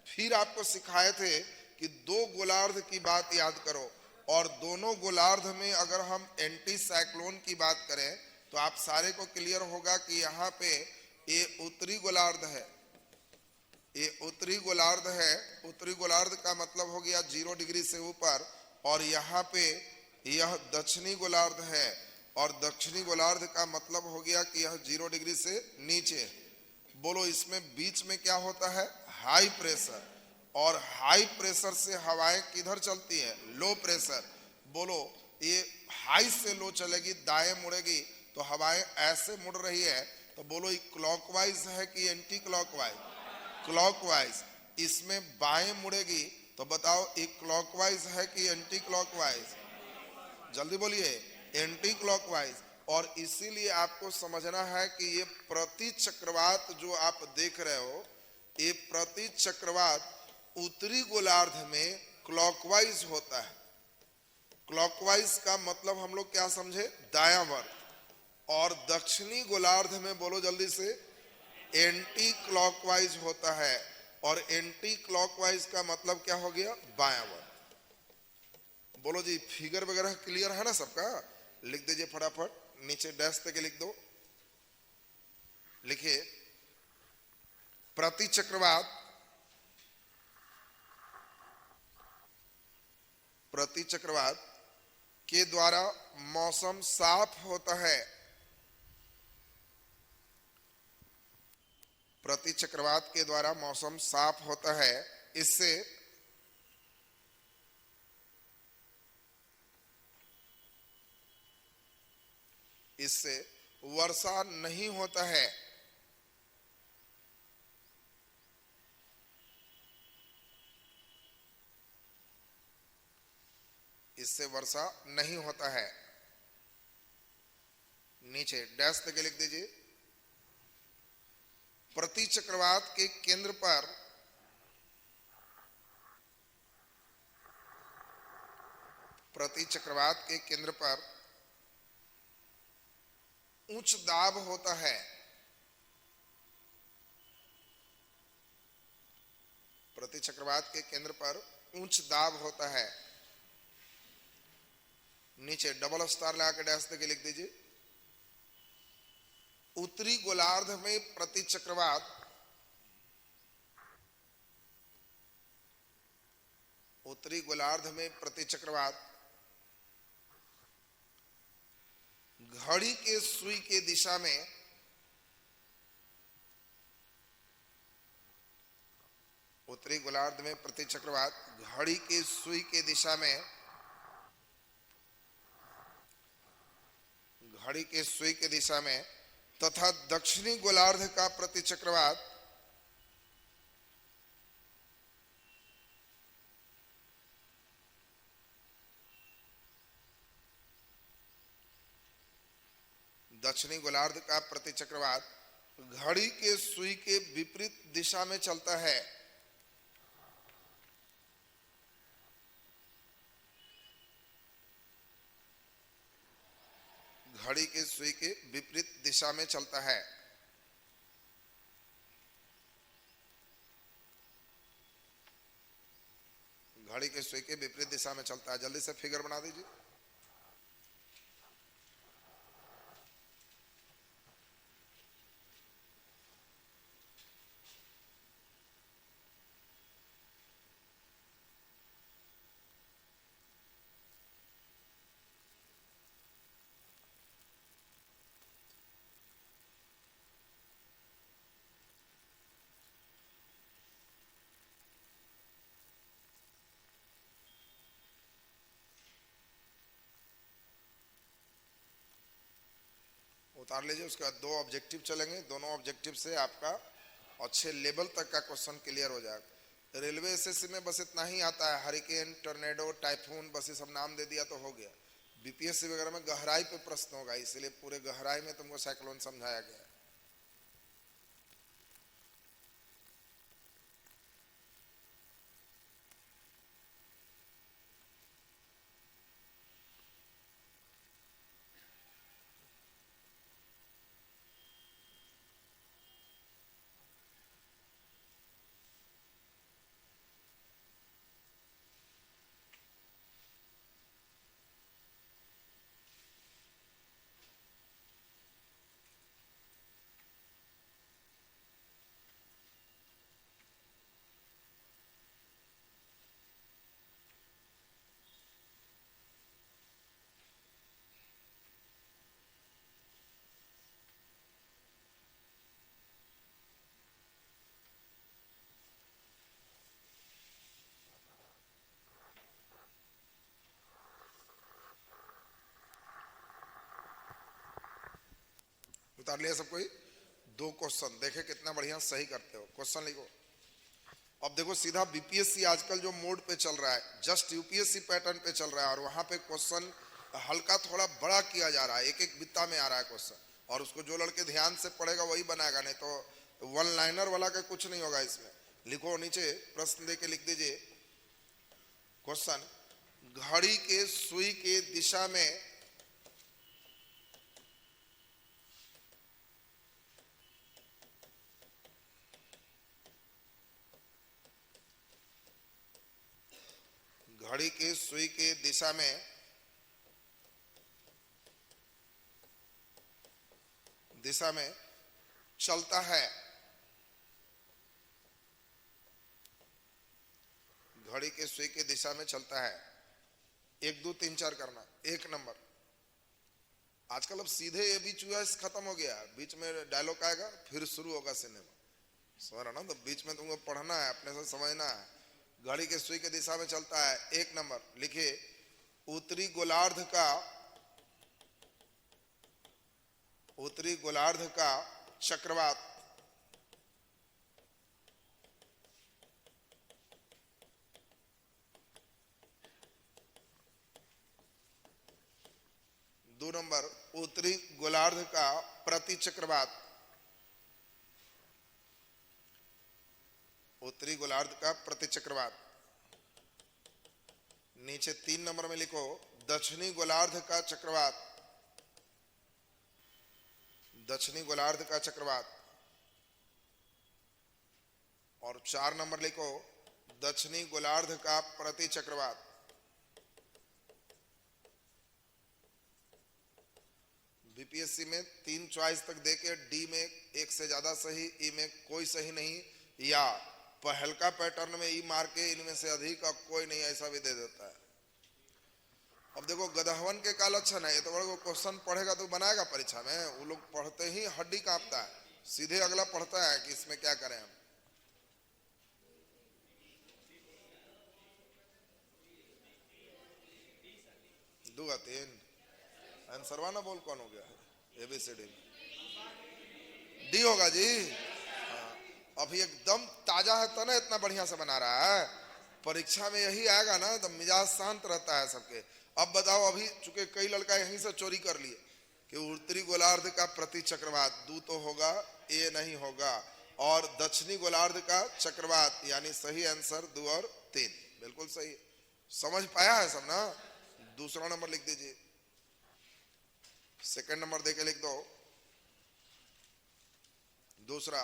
फिर आपको सिखाए थे कि दो गोलार्ध की बात याद करो, और दोनों गोलार्ध में अगर हम एंटी साइक्लोन की बात करें तो आप सारे को क्लियर होगा कि यहाँ पे ये उत्तरी गोलार्ध है, ये उत्तरी गोलार्ध है। उत्तरी गोलार्ध का मतलब हो गया 0 डिग्री से ऊपर, और यहाँ पे यह दक्षिणी गोलार्ध है, और दक्षिणी गोलार्ध का मतलब हो गया कि यह 0 डिग्री से नीचे। बोलो इसमें बीच में क्या होता है? हाई प्रेशर, और हाई प्रेशर से हवाएं किधर चलती है? लो प्रेशर। बोलो ये हाई से लो चलेगी, दाएं मुड़ेगी तो हवाएं ऐसे मुड़ रही है, तो बोलो ये क्लॉकवाइज है कि एंटी क्लॉकवाइज? क्लॉकवाइज। इसमें बाएं मुड़ेगी तो बताओ ये क्लॉकवाइज है कि एंटी क्लॉकवाइज? जल्दी बोलिए, एंटी क्लॉकवाइज। और इसीलिए आपको समझना है कि ये प्रति चक्रवात जो आप देख रहे हो, ये प्रति चक्रवात उत्तरी गोलार्ध में क्लॉकवाइज होता है। क्लॉकवाइज का मतलब हम लोग क्या समझे? दायांवर्त। और दक्षिणी गोलार्ध में बोलो जल्दी से, एंटी क्लॉकवाइज होता है। और एंटी क्लॉकवाइज का मतलब क्या हो गया? बायांवर्त। बोलो जी, फिगर वगैरह क्लियर है ना सबका? लिख दीजिए फटाफट, नीचे डैश तक लिख दो। लिखिए, प्रति चक्रवात, प्रति चक्रवात के द्वारा मौसम साफ होता है। प्रति चक्रवात के द्वारा मौसम साफ होता है। इससे वर्षा नहीं होता है। इससे वर्षा नहीं होता है। नीचे डैश तक लिख दीजिए। प्रति चक्रवात के केंद्र पर प्रति चक्रवात के केंद्र पर उच्च दाब होता है। प्रति चक्रवात के केंद्र पर उच्च दाब होता है। नीचे डबल स्टार लगा के डैश तक लिख दीजिए। उत्तरी गोलार्ध में प्रति चक्रवात, उत्तरी गोलार्ध में प्रति चक्रवात घड़ी के सुई के दिशा में, उत्तरी गोलार्ध में प्रति चक्रवात घड़ी के सुई के दिशा में, घड़ी के सुई के दिशा में, तथा दक्षिणी गोलार्ध का प्रति चक्रवात दक्षिणी गोलार्ध का प्रति चक्रवात घड़ी के सुई के विपरीत दिशा में चलता है। घड़ी के सुई के विपरीत दिशा में चलता है। घड़ी के सुई के विपरीत दिशा में चलता है। जल्दी से फिगर बना दीजिए। उतार लीजिए। उसके बाद दो ऑब्जेक्टिव चलेंगे, दोनों ऑब्जेक्टिव से आपका अच्छे लेवल तक का क्वेश्चन क्लियर हो जाएगा। रेलवे एसएससी में बस इतना ही आता है, हरिकेन, टॉर्नेडो, टाइफून, बस ये सब नाम दे दिया तो हो गया। बीपीएससी वगैरह में गहराई पे प्रश्न होगा, इसलिए पूरे गहराई में तुमको साइक्लोन समझाया गया है। उतार लिया सब कोई? 2 क्वेश्चन देखे कितना बढ़िया सही करते हो। क्वेश्चन लिखो। अब देखो सीधा बीपीएससी आजकल जो मोड पे चल रहा है, जस्ट यूपीएससी पैटर्न पे चल रहा है, और वहां पे क्वेश्चन हल्का थोड़ा बड़ा किया जा रहा है, एक एक बित्ता में आ रहा है क्वेश्चन, और उसको जो लड़के ध्यान से पढ़ेगा वही बनाएगा, नहीं तो वन लाइनर वाला का कुछ नहीं होगा इसमें। लिखो नीचे प्रश्न देके लिख दीजिए क्वेश्चन, घड़ी के सुई के दिशा में घड़ी के सुई के दिशा में चलता है। घड़ी के सुई के दिशा में चलता है। 1 2 3 4 करना। 1 नंबर, आजकल अब सीधे ये बीच चॉइस खत्म हो गया, बीच में डायलॉग आएगा फिर शुरू होगा सिनेमा, समझ रहा ना? तो बीच में तुमको पढ़ना है, अपने से समझना है। घड़ी के सुई के दिशा में चलता है। 1 नंबर लिखिए, उत्तरी गोलार्ध का चक्रवात दो नंबर, उत्तरी गोलार्ध का प्रतिचक्रवात, उत्तरी गोलार्ध का प्रतिचक्रवात। नीचे 3 नंबर में लिखो, दक्षिणी गोलार्ध का चक्रवात, दक्षिणी गोलार्ध का चक्रवात। और 4 नंबर लिखो, दक्षिणी गोलार्ध का प्रतिचक्रवात। बीपीएससी में 3 चॉइस तक देके डी में 1 से ज्यादा सही, ई में कोई सही नहीं, या हल्का पैटर्न में ई मार के इनमें से अधिक का कोई नहीं, ऐसा भी दे देता है। अब देखो गदहवन के का लक्षण है, ये तो बड़ा क्वेश्चन पढ़ेगा तो बनाएगा परीक्षा में, वो लोग पढ़ते ही हड्डी कांपता है, सीधे अगला पढ़ता है कि इसमें क्या करें हम। दूगा 3 आंसरवा ना बोल, कौन हो गया? एबीसीडी डी होगा जी। अभी एकदम ताजा है तो ना इतना बढ़िया से बना रहा है, परीक्षा में यही आएगा ना तो मिजाज शांत रहता है सबके। अब बताओ, अभी चूंकि कई लड़का यहीं से चोरी कर लिए कि उत्तरी गोलार्ध का प्रतिचक्रवात, दू तो होगा, ए नहीं होगा, और दक्षिणी गोलार्ध का चक्रवात, यानी सही आंसर 2 और 3 बिल्कुल सही। समझ पाया है सब ना? दूसरा नंबर लिख दीजिए, सेकंड नंबर देके लिख दो। दूसरा,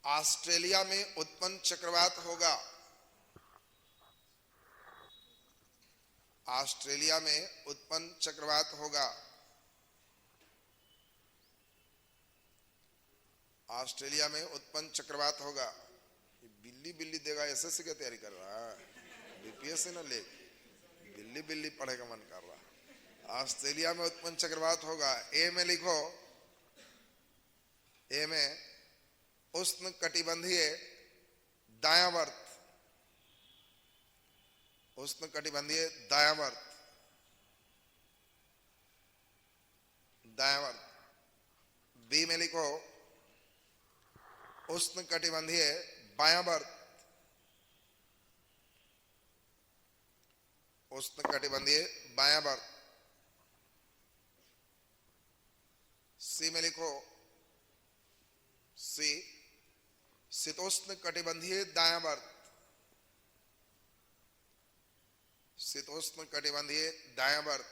ऑस्ट्रेलिया में उत्पन्न चक्रवात होगा, ऑस्ट्रेलिया में उत्पन्न चक्रवात होगा, ऑस्ट्रेलिया में उत्पन्न चक्रवात होगा। बिल्ली बिल्ली देगा, एसएससी की तैयारी कर रहा है, बीपीएससी ना ले, बिल्ली बिल्ली पढ़े का मन कर रहा है। ऑस्ट्रेलिया में उत्पन्न चक्रवात होगा। ए में लिखो, ए में उष्ण कटिबंधीय दायावर्त, उष्ण कटिबंधीय दायावर्त, दायावर्त। बी में लिखो, उष्ण कटिबंधीय बायावर्त, उष्ण कटिबंधीय बायावर्त। सी में लिखो, सी शीतोष्ण कटिबंधीय दायावर्त, शीतोष्ण कटिबंधीय दायावर्त।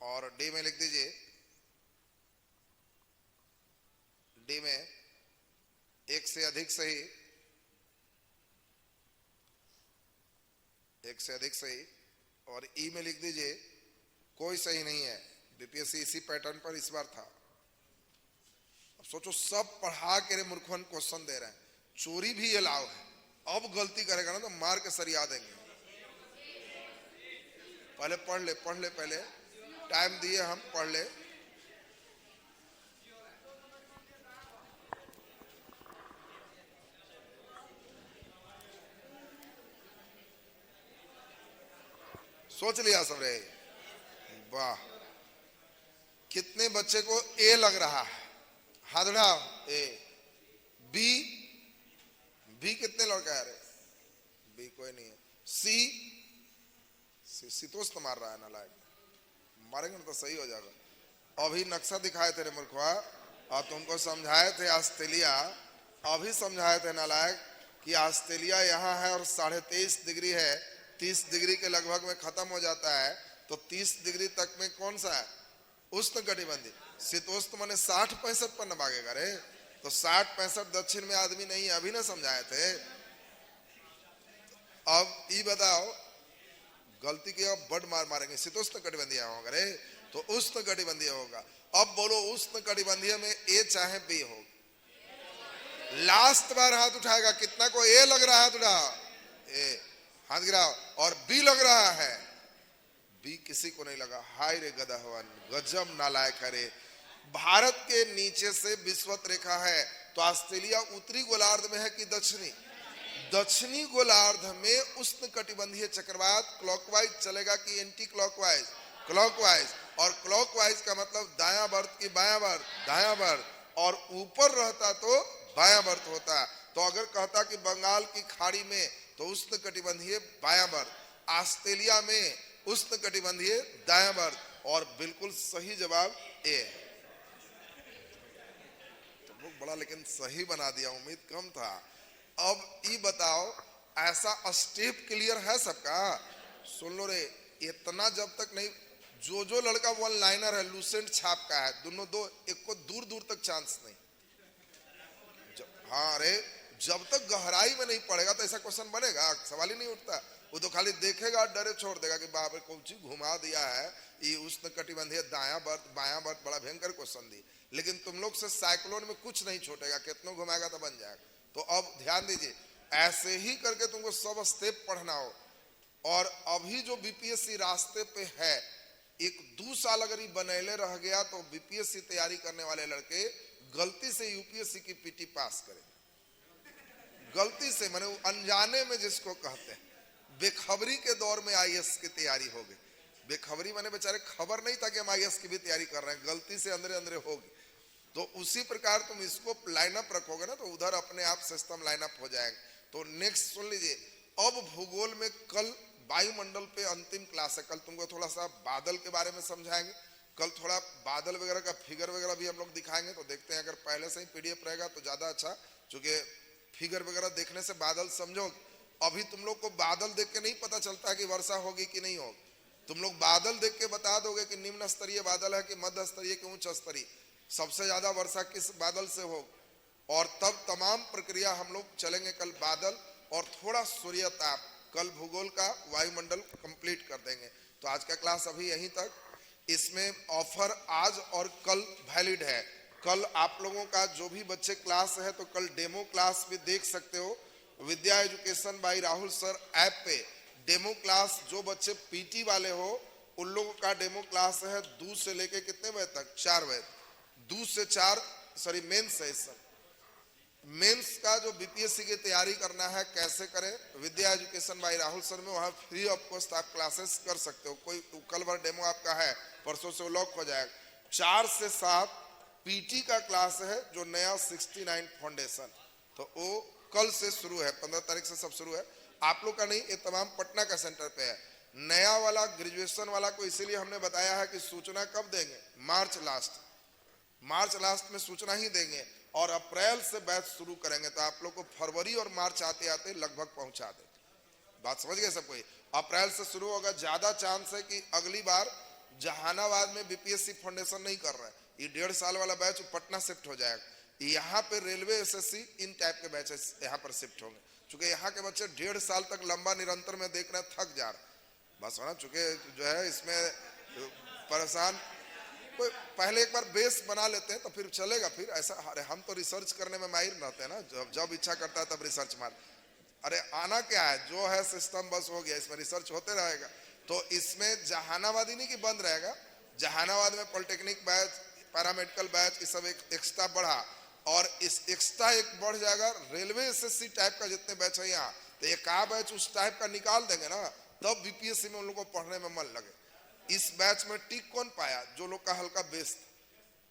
और डी में लिख दीजिए, डी में 1 से अधिक सही, 1 से अधिक सही। और ई में लिख दीजिए कोई सही नहीं है। बीपीएससी इसी पैटर्न पर इस बार था। अब सोचो, सब पढ़ा के मूर्खवन क्वेश्चन दे रहे हैं, चोरी भी अलाउ है। अब गलती करेगा ना तो मार के सरिया देंगे। पहले पढ़ ले, पहले टाइम दिए हम, पढ़ ले। सोच लिया सब रे? वाह, कितने बच्चे को ए लग रहा है? हाथ उठाओ। ए। बी, बी कितने लड़का है रे? बी कोई नहीं है। सी, शीतोष तो मार रहा है नालायक, मारेंगे ना तो सही हो जाएगा। अभी नक्शा दिखाए थे रे मूर्खवा, और तुमको समझाए थे ऑस्ट्रेलिया, अभी समझाए थे नालायक कि ऑस्ट्रेलिया यहाँ है और 23.5 डिग्री है, 30 डिग्री के लगभग में खत्म हो जाता है, तो 30 डिग्री तक में कौन सा है? उष्ण कटिबंधीय। शीतोष्ण माने 60-65 पर न भागेगा रे, तो 60-65 दक्षिण में आदमी नहीं है, अभी ना समझाए थे। अब ये बताओ, गलती की अब बड़ मार मारेंगे। शीतोष्ण कटिबंधीय होगा रे, तो उष्ण कटिबंधीय होगा। अब बोलो उष्ण कटिबंधीय में ए चाहे बी हो? लास्ट बार हाथ उठाएगा, कितना को ए लग रहा है? हाथ उठाओ। ए, हाथ गिराओ। और बी लग रहा है? बी किसी को नहीं लगा। हाय रे गधा हवन, गजब नालायक है रे। भारत के नीचे से विषुवत रेखा है, तो ऑस्ट्रेलिया उत्तरी गोलार्ध में है कि दक्षिणी? दक्षिणी गोलार्ध में उष्ण कटिबंधीय चक्रवात क्लॉकवाइज चलेगा कि एंटी क्लॉकवाइज? क्लॉकवाइज। और क्लॉकवाइज का मतलब दायां बर्थ की बायां बर्थ? दायां बर्थ। और ऊपर रहता तो बायां बर्थ होता। तो अगर कहता कि बंगाल की खाड़ी में, तो उष्ण कटिबंधीय बायां बर्थ, ऑस्ट्रेलिया में उष्ण कटिबंधीय दायां बर्थ। और बिल्कुल सही जवाब ए है। तुम लोग बड़ा लेकिन सही बना दिया, उम्मीद कम था। अब ये बताओ, ऐसा स्टेप क्लियर है सबका? सुन लो रे, इतना जब तक नहीं, जो लड़का वन लाइनर है, लूसेंट छाप का है, दोनों दो, एक को दूर दूर तक चांस नहीं। हाँ रे, जब तक गहराई में नहीं पड़ेगा तो ऐसा क्वेश्चन बनेगा? सवाल ही नहीं उठता। वो तो खाली देखेगा, डरे छोड़ देगा कि बाप रे कौन चीज घुमा दिया है, ये उष्ण कटिबंधीय दायां बर्थ बायां बर्थ, बड़ा भयंकर क्वेश्चन दी। लेकिन तुम लोग से साइक्लोन में कुछ नहीं छूटेगा, कितनों घुमाएगा तो बन जाएगा। तो अब ध्यान दीजिए, ऐसे ही करके तुमको सब स्टेप पढ़ना हो। और अभी जो बीपीएससी रास्ते पे है, 1-2 साल अगर ये बनेले रह गया तो बीपीएससी तैयारी करने वाले लड़के गलती से यूपीएससी की पीटी पास करें। गलती से माने अनजाने में, जिसको कहते हैं बेखबरी के दौर में आईएएस की तैयारी हो गई। बेखबरी माने बेचारे खबर नहीं था कि हम आईएएस की भी तैयारी कर रहे हैं, गलती से अंदर अंदर होगी। तो उसी प्रकार तुम इसको लाइनअप रखोगे ना, तो उधर अपने आप सिस्टम लाइनअप हो जाएगा। तो नेक्स्ट सुन लीजिए, अब भूगोल में कल वायुमंडल पे अंतिम क्लास है। कल तुमको थोड़ा सा बादल के बारे में समझाएंगे, कल थोड़ा बादल वगैरह का फिगर वगैरह भी हम लोग दिखाएंगे। तो देखते हैं, अगर पहले से ही पीडीएफ रहेगा तो ज्यादा अच्छा, क्योंकि फिगर वगैरह देखने से बादल समझोगे। अभी तुम लोग को बादल देख के नहीं पता चलता कि वर्षा होगी कि नहीं होगी। तुम लोग बादल देख के बता दोगे कि निम्न स्तरीय बादल है कि मध्य स्तरीय कि उच्च स्तरीय, सबसे ज्यादा वर्षा किस बादल से हो। और तब तमाम प्रक्रिया हम लोग चलेंगे कल बादल और थोड़ा सूर्य ताप, कल भूगोल का वायुमंडल कंप्लीट कर देंगे। तो आज का क्लास अभी यहीं तक। इसमें ऑफर आज और कल वैलिड है। कल आप लोगों का जो भी बच्चे क्लास है, तो कल डेमो क्लास भी देख सकते हो। Vidya education by Rahul sir app पे डेमो क्लास, जो बच्चे पीटी वाले हो उन लोगों का डेमो क्लास है 2 से लेके कितने बजे तक? 4 बजे। 2 से 4 सॉरी मेंस है। सर मेंस का जो बीपीएससी की तैयारी करना है कैसे करें, विद्या एजुकेशन बाय राहुल सर में, वहाँ फ्री ऑफ कॉस्ट आप क्लासेस कर सकते हो। कोई कल बार डेमो आपका है, परसों से वो लॉक हो जाएगा। 4 से 7 पीटी का क्लास है, जो नया 69 फाउंडेशन, तो वो कल से शुरू है, 15 तारीख से सब शुरू है। आप लोग का नहीं, ये तमाम पटना का सेंटर पे है। नया वाला ग्रेजुएशन वाला को इसीलिए हमने बताया है कि सूचना कब देंगे? मार्च लास्ट में सूचना ही देंगे, और अप्रैल से बैच शुरू करेंगे। तो आप लोग को फरवरी और मार्च आते आते लगभग पहुंचा दे। बात समझ गए सब कोई? अप्रैल से शुरू होगा। ज्यादा चांस है कि अगली बार जहानाबाद में बीपीएससी फाउंडेशन नहीं कर रहा है, ये 1.5 साल वाला बैच पटना शिफ्ट हो जाएगा। यहाँ पे रेलवे एसएससी इन टाइप के बैचेस यहाँ पर शिफ्ट होंगे, चूंकि यहाँ के बच्चे 1.5 साल तक लंबा निरंतर में देख रहे हैं, थक जा रहे। बस ना, चूंकि जो है इसमें परेशान, कोई पहले एक बार बेस बना लेते हैं तो फिर चलेगा। फिर ऐसा, अरे हम तो रिसर्च करने में माहिर रहते हैं ना, जब इच्छा करता है तब रिसर्च मार। अरे आना क्या है, जो है सिस्टम बस हो गया, इसमें रिसर्च होते रहेगा। तो इसमें जहानाबाद ही नहीं कि बंद रहेगा, जहानाबाद में पॉलिटेक्निक बैच, पैरामेडिकल बैच, ये सब एक एक्स्ट्रा बढ़ा, और इस एक्स्ट्रा एक बढ़ जाएगा रेलवे एसएससी टाइप का जितने बैच है यहाँ, तो एक बैच उस टाइप का निकाल देंगे ना, तब बीपीएससी में उन लोगों को पढ़ने में मन लगे। इस बैच में टिक कौन पाया? जो लोग का हल्का बेस था,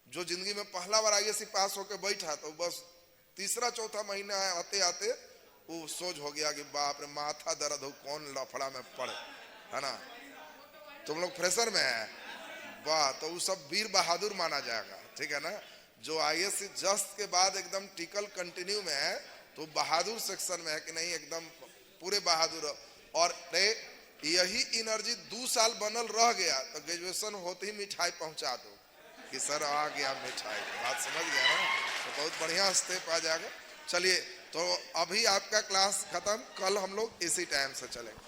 जो जिंदगी में पहला बार आईएएस पास होकर बैठा तो बस तीसरा चौथा महीना आते आते वो सोच हो गया कि बाप रे माथा दर्द हो, कौन लफड़ा में पड़े, है ना। तुम लोग फ्रेशर में है, वाह, तो वो सब वीर बहादुर माना जाएगा, ठीक है ना। जो आईएएस जस्ट के बाद एकदम टिकल कंटिन्यू में है तो बहादुर सेक्शन में है कि नहीं, एकदम पूरे बहादुर। और यही एनर्जी 2 साल बनल रह गया तो ग्रेजुएशन होते ही मिठाई पहुंचा दो कि सर आ गया मिठाई, बात समझ गया ना, तो बहुत बढ़िया स्टेप आ जाएगा। चलिए, तो अभी आपका क्लास खत्म, कल हम लोग इसी टाइम से चलेंगे।